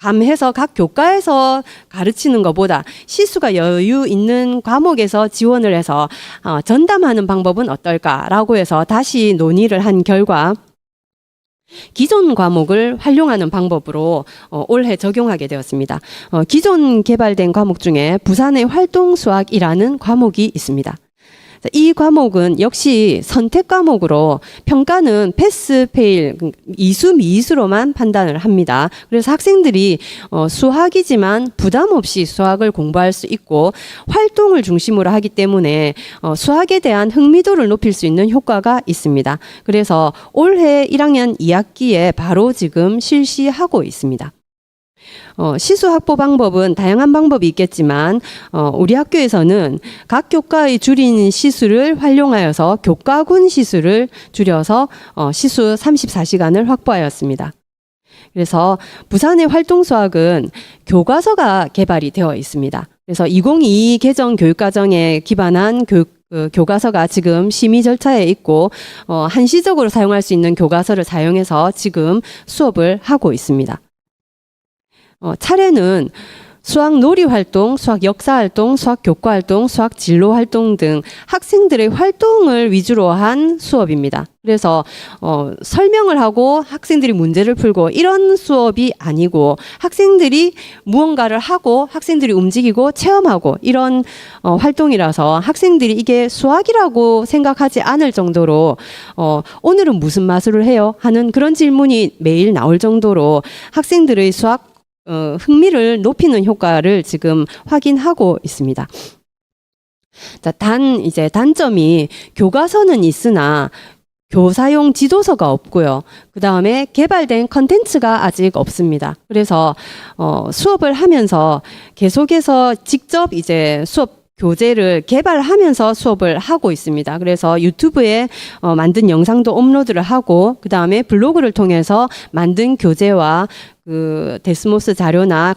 감해서 각 교과에서 가르치는 것보다 시수가 여유 있는 과목에서 지원을 해서 전담하는 방법은 어떨까라고 해서 다시 논의를 한 결과 기존 과목을 활용하는 방법으로 올해 적용하게 되었습니다. 기존 개발된 과목 중에 부산의 활동수학이라는 과목이 있습니다. 이 과목은 역시 선택 과목으로 평가는 패스, 페일, 이수, 미이수로만 판단을 합니다. 그래서 학생들이 수학이지만 부담 없이 수학을 공부할 수 있고 활동을 중심으로 하기 때문에 수학에 대한 흥미도를 높일 수 있는 효과가 있습니다. 그래서 올해 1학년 2학기에 바로 지금 실시하고 있습니다. 시수 확보 방법은 다양한 방법이 있겠지만 우리 학교에서는 각 교과의 줄인 시수를 활용하여서 교과군 시수를 줄여서 시수 34시간을 확보하였습니다. 그래서 부산의 활동수학은 교과서가 개발이 되어 있습니다. 그래서 2022 개정 교육과정에 기반한 교과서가 지금 심의 절차에 있고 한시적으로 사용할 수 있는 교과서를 사용해서 지금 수업을 하고 있습니다. 차례는 수학 놀이 활동, 수학 역사 활동, 수학 교과 활동, 수학 진로 활동 등 학생들의 활동을 위주로 한 수업입니다. 그래서 설명을 하고 학생들이 문제를 풀고 이런 수업이 아니고 학생들이 무언가를 하고 학생들이 움직이고 체험하고 이런 활동이라서 학생들이 이게 수학이라고 생각하지 않을 정도로 오늘은 무슨 마술을 해요? 하는 그런 질문이 매일 나올 정도로 학생들의 수학 흥미를 높이는 효과를 지금 확인하고 있습니다. 자, 단점이 교과서는 있으나 교사용 지도서가 없고요. 그 다음에 개발된 컨텐츠가 아직 없습니다. 그래서 수업을 하면서 계속해서 직접 이제 수업 교재를 개발하면서 수업을 하고 있습니다. 그래서 유튜브에 만든 영상도 업로드를 하고 그 다음에 블로그를 통해서 만든 교재와 그 데스모스 자료나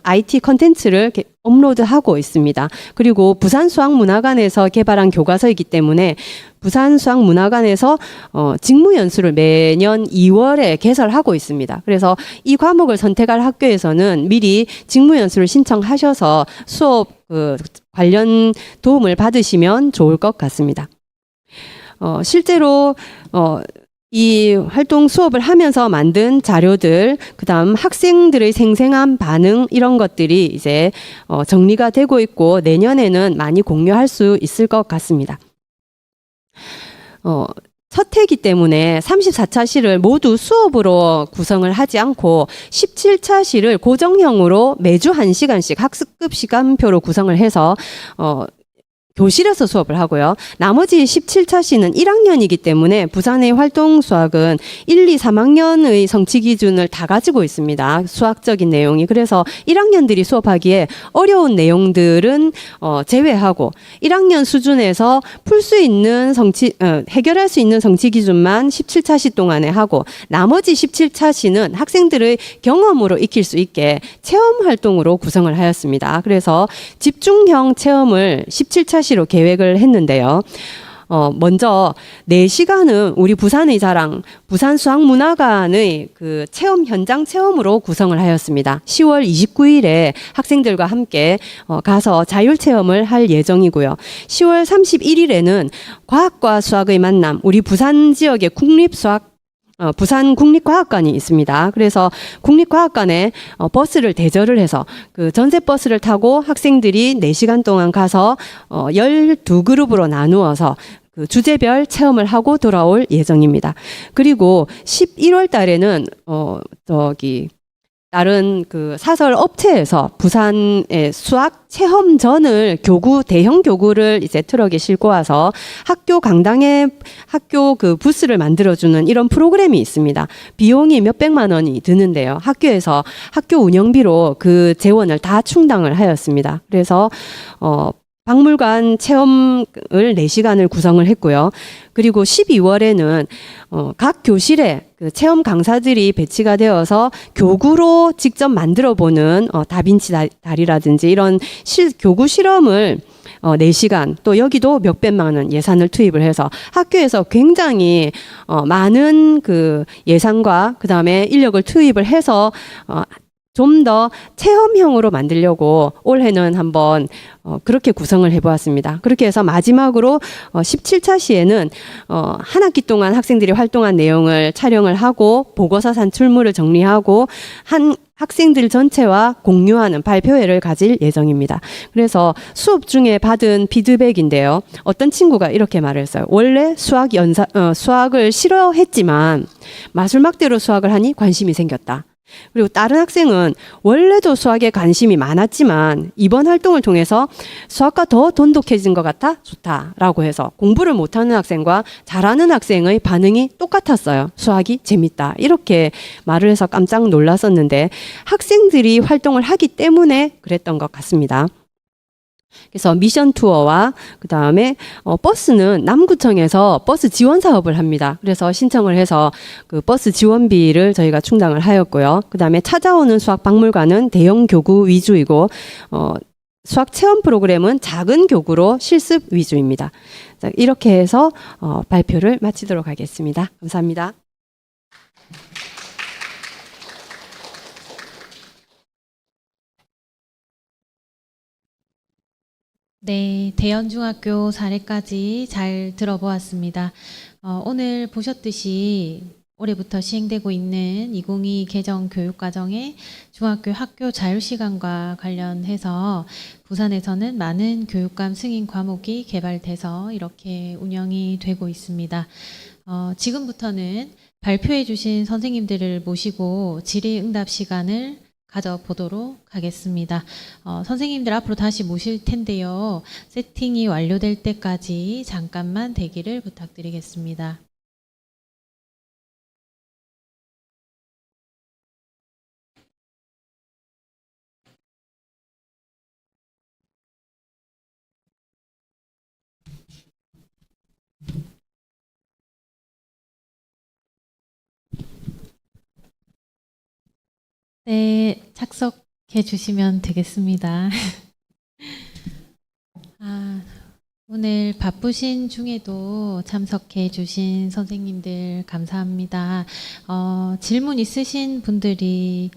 IT 컨텐츠를 업로드하고 있습니다. 그리고 부산수학문화관에서 개발한 교과서이기 때문에 부산수학문화관에서 직무연수를 매년 2월에 개설하고 있습니다. 그래서 이 과목을 선택할 학교에서는 미리 직무연수를 신청하셔서 수업 관련 도움을 받으시면 좋을 것 같습니다. 실제로 이 활동 수업을 하면서 만든 자료들, 그다음 학생들의 생생한 반응 이런 것들이 이제 정리가 되고 있고 내년에는 많이 공유할 수 있을 것 같습니다. 첫 해이기 때문에 34차시를 모두 수업으로 구성을 하지 않고 17차시를 고정형으로 매주 1시간씩 학습급 시간표로 구성을 해서 교실에서 수업을 하고요. 나머지 17차시는 1학년이기 때문에 부산의 활동 수학은 1, 2, 3학년의 성취 기준을 다 가지고 있습니다. 수학적인 내용이. 그래서 1학년들이 수업하기에 어려운 내용들은 제외하고 1학년 수준에서 풀 수 있는 해결할 수 있는 성취 기준만 17차시 동안에 하고 나머지 17차시는 학생들의 경험으로 익힐 수 있게 체험 활동으로 구성을 하였습니다. 그래서 집중형 체험을 17차시 로 계획을 했는데요. 먼저 4시간은 우리 부산의 자랑, 부산수학문화관의 그 체험 현장 체험으로 구성을 하였습니다. 10월 29일에 학생들과 함께 가서 자율 체험을 할 예정이고요. 10월 31일에는 과학과 수학의 만남, 우리 부산 지역의 부산 국립과학관이 있습니다. 그래서 국립과학관에 버스를 대절을 해서 그 전세 버스를 타고 학생들이 4시간 동안 가서 12그룹으로 나누어서 그 주제별 체험을 하고 돌아올 예정입니다. 그리고 11월 달에는 다른 그 사설 업체에서 부산의 수학 체험전을 대형 교구를 이제 트럭에 싣고 와서 학교 강당에 학교 그 부스를 만들어주는 이런 프로그램이 있습니다. 비용이 몇백만 원이 드는데요. 학교에서 학교 운영비로 그 재원을 다 충당을 하였습니다. 그래서 박물관 체험을 4시간을 구성을 했고요. 그리고 12월에는 각 교실에 그 체험 강사들이 배치가 되어서 교구로 직접 만들어보는 다빈치 다리라든지 이런 교구 실험을 4시간 또 여기도 몇백만 원 예산을 투입을 해서 학교에서 굉장히 많은 그 예산과 그다음에 인력을 투입을 해서 좀 더 체험형으로 만들려고 올해는 한번 그렇게 구성을 해보았습니다. 그렇게 해서 마지막으로 17차 시에는 한 학기 동안 학생들이 활동한 내용을 촬영을 하고 보고서 산출물을 정리하고 학생들 전체와 공유하는 발표회를 가질 예정입니다. 그래서 수업 중에 받은 피드백인데요. 어떤 친구가 이렇게 말을 했어요. 원래 수학을 싫어했지만 마술막대로 수학을 하니 관심이 생겼다. 그리고 다른 학생은 원래도 수학에 관심이 많았지만 이번 활동을 통해서 수학과 더 돈독해진 것 같아 좋다라고 해서 공부를 못하는 학생과 잘하는 학생의 반응이 똑같았어요. 수학이 재밌다. 이렇게 말을 해서 깜짝 놀랐었는데 학생들이 활동을 하기 때문에 그랬던 것 같습니다. 그래서 미션 투어와 그다음에 버스는 남구청에서 버스 지원 사업을 합니다. 그래서 신청을 해서 그 버스 지원비를 저희가 충당을 하였고요. 그다음에 찾아오는 수학 박물관은 대형 교구 위주이고 수학 체험 프로그램은 작은 교구로 실습 위주입니다. 자, 이렇게 해서 발표를 마치도록 하겠습니다. 감사합니다. 네, 대연중학교 사례까지 잘 들어보았습니다. 오늘 보셨듯이 올해부터 시행되고 있는 2022 개정 교육과정의 중학교 학교 자율시간과 관련해서 부산에서는 많은 교육감 승인 과목이 개발돼서 이렇게 운영이 되고 있습니다. 지금부터는 발표해 주신 선생님들을 모시고 질의응답 시간을 가져보도록 하겠습니다. 선생님들 앞으로 다시 모실 텐데요. 세팅이 완료될 때까지 잠깐만 대기를 부탁드리겠습니다. 네, 착석해 주시면 되겠습니다. 오늘 바쁘신 중에도 참석해 주신 선생님들 감사합니다. 질문 있으신 분들은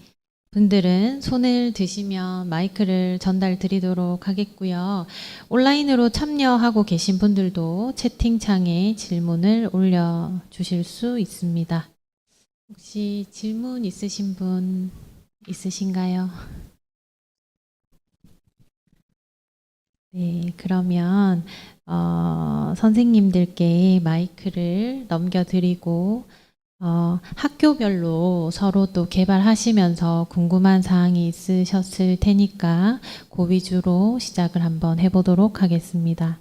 손을 드시면 마이크를 전달 드리도록 하겠고요. 온라인으로 참여하고 계신 분들도 채팅창에 질문을 올려주실 수 있습니다. 혹시 질문 있으신 분 있으신가요? 네, 그러면 선생님들께 마이크를 넘겨드리고 학교별로 서로 또 개발하시면서 궁금한 사항이 있으셨을 테니까 그 위주로 시작을 한번 해보도록 하겠습니다.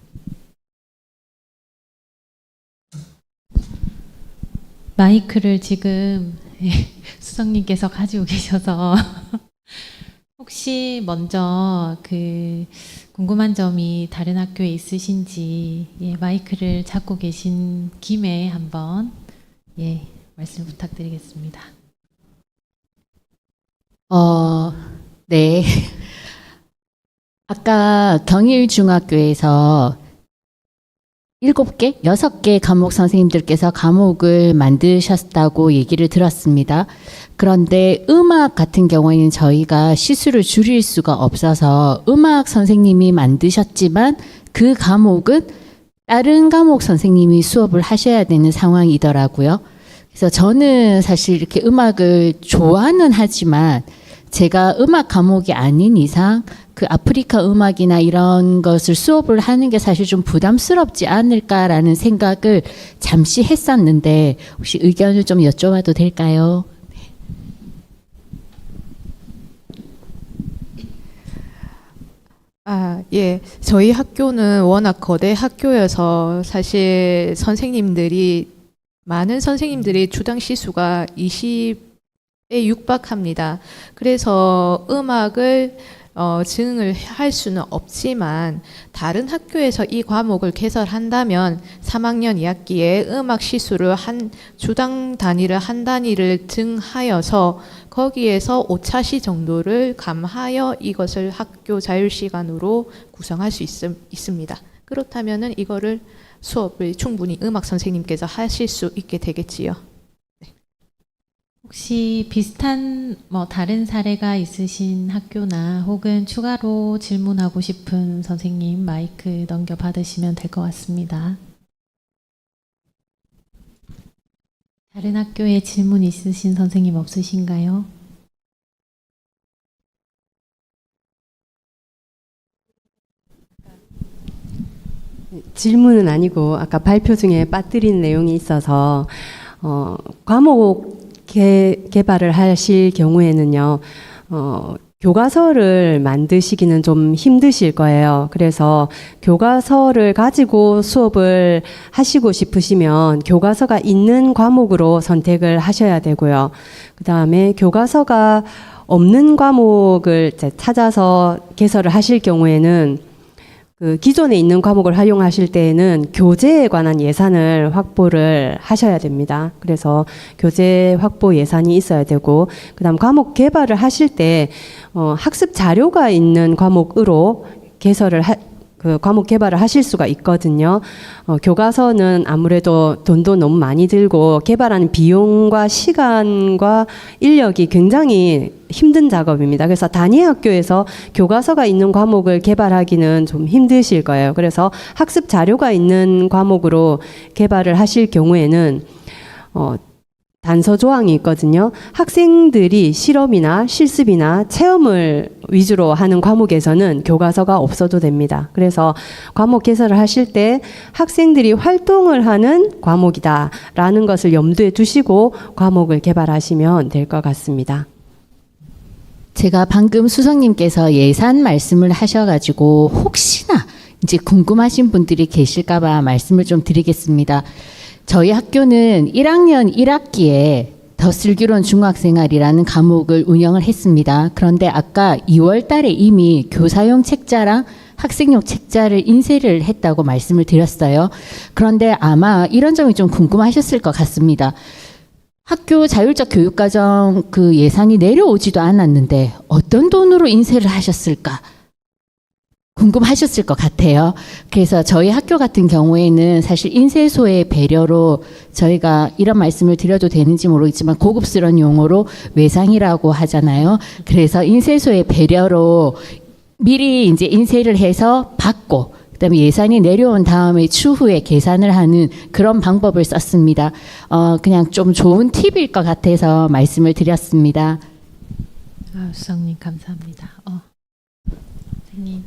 마이크를 지금 수석님께서 가지고 계셔서 혹시 먼저 궁금한 점이 다른 학교에 있으신지 마이크를 잡고 계신 김에 한번 말씀 부탁드리겠습니다. 네. 아까 경일중학교에서 7개, 6개 과목 선생님들께서 과목을 만드셨다고 얘기를 들었습니다. 그런데 음악 같은 경우에는 저희가 시수를 줄일 수가 없어서 음악 선생님이 만드셨지만 그 과목은 다른 과목 선생님이 수업을 하셔야 되는 상황이더라고요. 그래서 저는 사실 이렇게 음악을 좋아는 하지만 제가 음악 과목이 아닌 이상 그 아프리카 음악이나 이런 것을 수업을 하는 게 사실 좀 부담스럽지 않을까라는 생각을 잠시 했었는데 혹시 의견을 좀 여쭤봐도 될까요? 예. 저희 학교는 워낙 거대 학교여서 사실 많은 선생님들이 주당 시수가 20에 육박합니다. 그래서 음악을 증을 할 수는 없지만 다른 학교에서 이 과목을 개설한다면 3학년 2학기에 음악 시수를 주당 단위를 한 단위를 증하여서 거기에서 5차시 정도를 감하여 이것을 학교 자율시간으로 구성할 수 있습니다. 그렇다면은 이거를 수업을 충분히 음악 선생님께서 하실 수 있게 되겠지요. 혹시 비슷한 다른 사례가 있으신 학교나 혹은 추가로 질문하고 싶은 선생님 마이크 넘겨받으시면 될 것 같습니다. 다른 학교에 질문 있으신 선생님 없으신가요? 질문은 아니고 아까 발표 중에 빠뜨린 내용이 있어서 과목 개발을 하실 경우에는요, 교과서를 만드시기는 좀 힘드실 거예요. 그래서 교과서를 가지고 수업을 하시고 싶으시면 교과서가 있는 과목으로 선택을 하셔야 되고요. 그 다음에 교과서가 없는 과목을 찾아서 개설을 하실 경우에는 그 기존에 있는 과목을 활용하실 때에는 교재에 관한 예산을 확보를 하셔야 됩니다. 그래서 교재 확보 예산이 있어야 되고, 그다음 과목 개발을 하실 때 학습 자료가 있는 과목으로 그 과목 개발을 하실 수가 있거든요. 교과서는 아무래도 돈도 너무 많이 들고 개발하는 비용과 시간과 인력이 굉장히 힘든 작업입니다. 그래서 단위 학교에서 교과서가 있는 과목을 개발하기는 좀 힘드실 거예요. 그래서 학습 자료가 있는 과목으로 개발을 하실 경우에는 단서 조항이 있거든요. 학생들이 실험이나 실습이나 체험을 위주로 하는 과목에서는 교과서가 없어도 됩니다. 그래서 과목 개설을 하실 때 학생들이 활동을 하는 과목이다라는 것을 염두에 두시고 과목을 개발하시면 될 것 같습니다. 제가 방금 수석님께서 예산 말씀을 하셔가지고 혹시나 이제 궁금하신 분들이 계실까봐 말씀을 좀 드리겠습니다. 저희 학교는 1학년 1학기에 더 슬기로운 중학생활이라는 과목을 운영을 했습니다. 그런데 아까 2월 달에 이미 교사용 책자랑 학생용 책자를 인쇄를 했다고 말씀을 드렸어요. 그런데 아마 이런 점이 좀 궁금하셨을 것 같습니다. 학교 자율적 교육과정 그 예산이 내려오지도 않았는데 어떤 돈으로 인쇄를 하셨을까? 궁금하셨을 것 같아요. 그래서 저희 학교 같은 경우에는 사실 인쇄소의 배려로 저희가 이런 말씀을 드려도 되는지 모르겠지만 고급스러운 용어로 외상이라고 하잖아요. 그래서 인쇄소의 배려로 미리 이제 인쇄를 해서 받고 그다음에 예산이 내려온 다음에 추후에 계산을 하는 그런 방법을 썼습니다. 그냥 좀 좋은 팁일 것 같아서 말씀을 드렸습니다. 수석님 감사합니다. 선생님.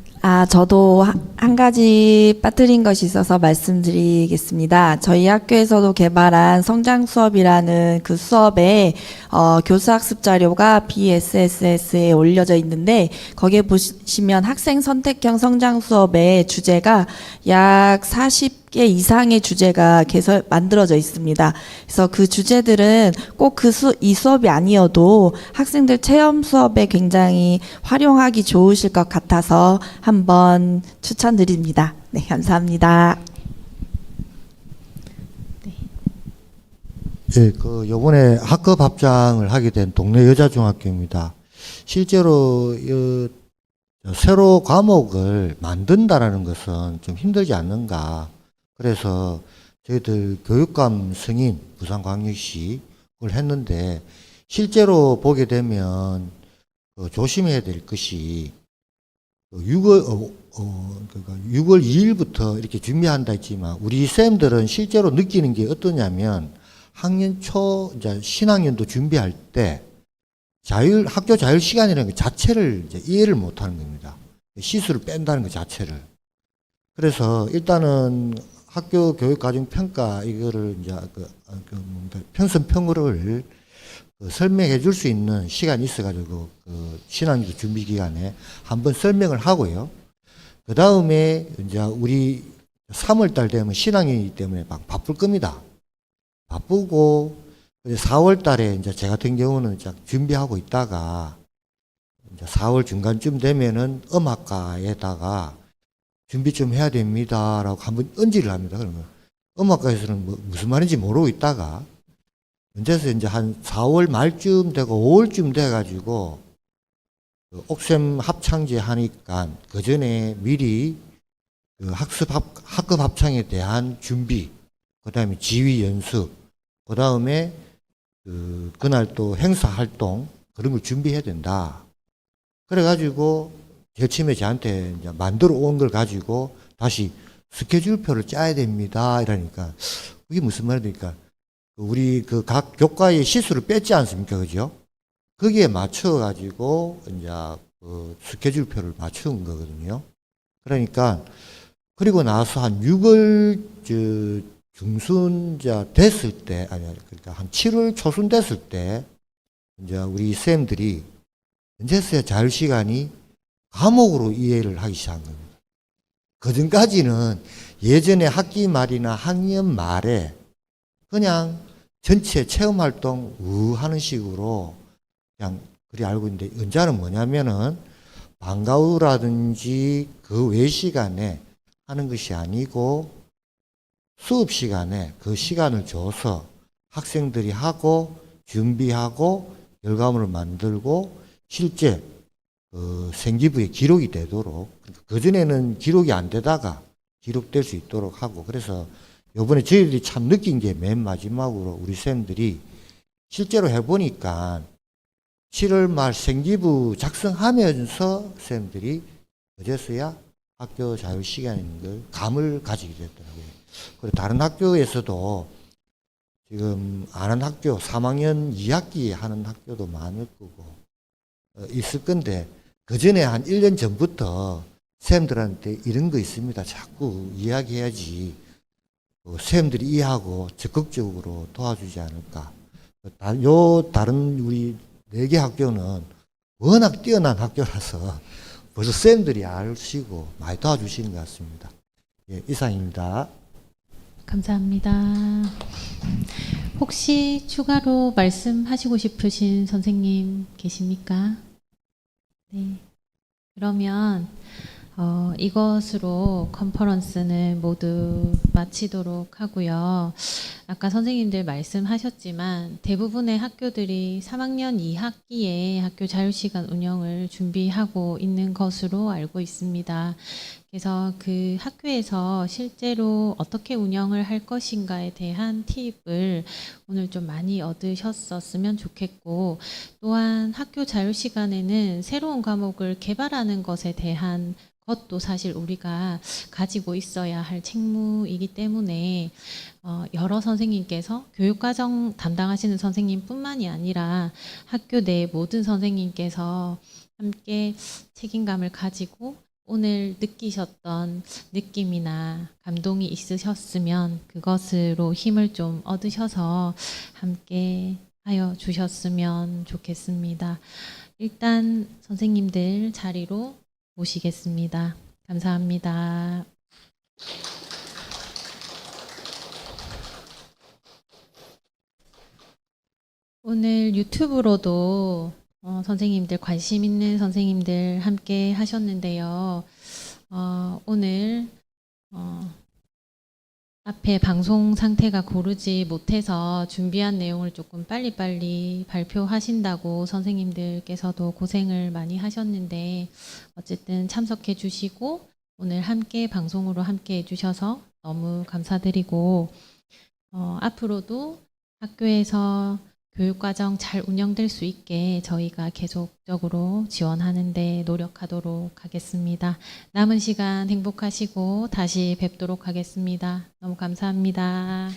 저도 한 가지 빠뜨린 것이 있어서 말씀드리겠습니다. 저희 학교에서도 개발한 성장 수업이라는 그 수업에 교수 학습 자료가 BSSS에 올려져 있는데 거기에 보시면 학생 선택형 성장 수업의 주제가 약 40개 이상의 주제가 만들어져 있습니다. 그래서 그 주제들은 꼭 이 수업이 아니어도 학생들 체험 수업에 굉장히 활용하기 좋으실 것 같아서 한번 추천드립니다. 네, 감사합니다. 예, 요번에 학급 합장을 하게 된 동네 여자중학교입니다. 실제로 새로 과목을 만든다라는 것은 좀 힘들지 않는가. 그래서 저희들 교육감 승인 부산광역시 을 했는데 실제로 보게 되면 조심해야 될 것이 6월 2일부터 이렇게 준비한다 했지만 우리 쌤들은 실제로 느끼는 게 어떠냐면 학년 초 이제 신학년도 준비할 때 학교 자율 시간이라는 것 자체를 이제 이해를 못 하는 겁니다. 시수를 뺀다는 것 자체를. 그래서 일단은 학교 교육 과정 평가 이거를 이제 편성평을 설명해 줄 수 있는 시간이 있어가지고 신학년도 준비 기간에 한번 설명을 하고요. 그 다음에 이제 우리 3월달 되면 신학년이기 때문에 막 바쁠 겁니다. 바쁘고 4월달에 이제 제 같은 경우는 이제 준비하고 있다가 이제 4월 중간쯤 되면은 음악과에다가 준비 좀 해야 됩니다라고 한번 언지를 합니다. 그러면 음악과에서는 무슨 말인지 모르고 있다가 언제서 이제 한 4월 말쯤 되고 5월쯤 돼가지고 옥셈 합창제 하니까 그 전에 미리 학급 합창에 대한 준비, 그 다음에 지휘 연습, 그 다음에 그날 또 행사 활동 그런 걸 준비해야 된다. 그래가지고 제일 처음에 저한테 이제 만들어 온 걸 가지고 다시 스케줄표를 짜야 됩니다. 이러니까 그게 무슨 말이니까 우리 각 교과의 시수를 뺐지 않습니까? 그죠? 거기에 맞춰가지고 이제 스케줄표를 맞춘 거거든요. 그러니까 그리고 나서 한 6월 중순자 됐을 때 그러니까 한 7월 초순 됐을 때 이제 우리 쌤들이 언제서야 자율시간이 과목으로 이해를 하기 시작한 겁니다. 그전까지는 예전에 학기 말이나 학년 말에 그냥 전체 체험활동 하는 식으로 그냥 그리 알고 있는데 언제는 뭐냐면은 방과후라든지 그 외 시간에 하는 것이 아니고 수업 시간에 그 시간을 줘서 학생들이 하고 준비하고 결과물을 만들고 실제 생기부에 기록이 되도록, 그전에는 기록이 안 되다가 기록될 수 있도록 하고, 그래서 요번에 저희들이 참 느낀 게 맨 마지막으로 우리 쌤들이 실제로 해보니까 7월 말 생기부 작성하면서 쌤들이 어제서야 학교 자율 시간인 걸 감을 가지게 됐더라고요. 그리고 다른 학교에서도 지금 아는 학교 3학년 2학기에 하는 학교도 많을 거고 있을 건데, 그 전에 한 1년 전부터 쌤들한테 이런 거 있습니다. 자꾸 이야기해야지 쌤들이 이해하고 적극적으로 도와주지 않을까. 다른 우리 4개 학교는 워낙 뛰어난 학교라서 벌써 쌤들이 아시고 많이 도와주시는 것 같습니다. 예, 이상입니다. 감사합니다. 혹시 추가로 말씀하시고 싶으신 선생님 계십니까? 네. 그러면 이것으로 컨퍼런스는 모두 마치도록 하고요. 아까 선생님들 말씀하셨지만 대부분의 학교들이 3학년 2학기에 학교 자율시간 운영을 준비하고 있는 것으로 알고 있습니다. 그래서 그 학교에서 실제로 어떻게 운영을 할 것인가에 대한 팁을 오늘 좀 많이 얻으셨었으면 좋겠고, 또한 학교 자율시간에는 새로운 과목을 개발하는 것에 대한 것도 사실 우리가 가지고 있어야 할 책무이기 때문에 여러 선생님께서 교육과정 담당하시는 선생님뿐만이 아니라 학교 내 모든 선생님께서 함께 책임감을 가지고 오늘 느끼셨던 느낌이나 감동이 있으셨으면 그것으로 힘을 좀 얻으셔서 함께 하여 주셨으면 좋겠습니다. 일단 선생님들 자리로 모시겠습니다. 감사합니다. 오늘 유튜브로도 선생님들, 관심 있는 선생님들 함께 하셨는데요. 오늘 앞에 방송 상태가 고르지 못해서 준비한 내용을 조금 빨리빨리 발표하신다고 선생님들께서도 고생을 많이 하셨는데, 어쨌든 참석해 주시고 오늘 함께 방송으로 함께 해주셔서 너무 감사드리고, 앞으로도 학교에서 교육과정 잘 운영될 수 있게 저희가 계속적으로 지원하는 데 노력하도록 하겠습니다. 남은 시간 행복하시고 다시 뵙도록 하겠습니다. 너무 감사합니다.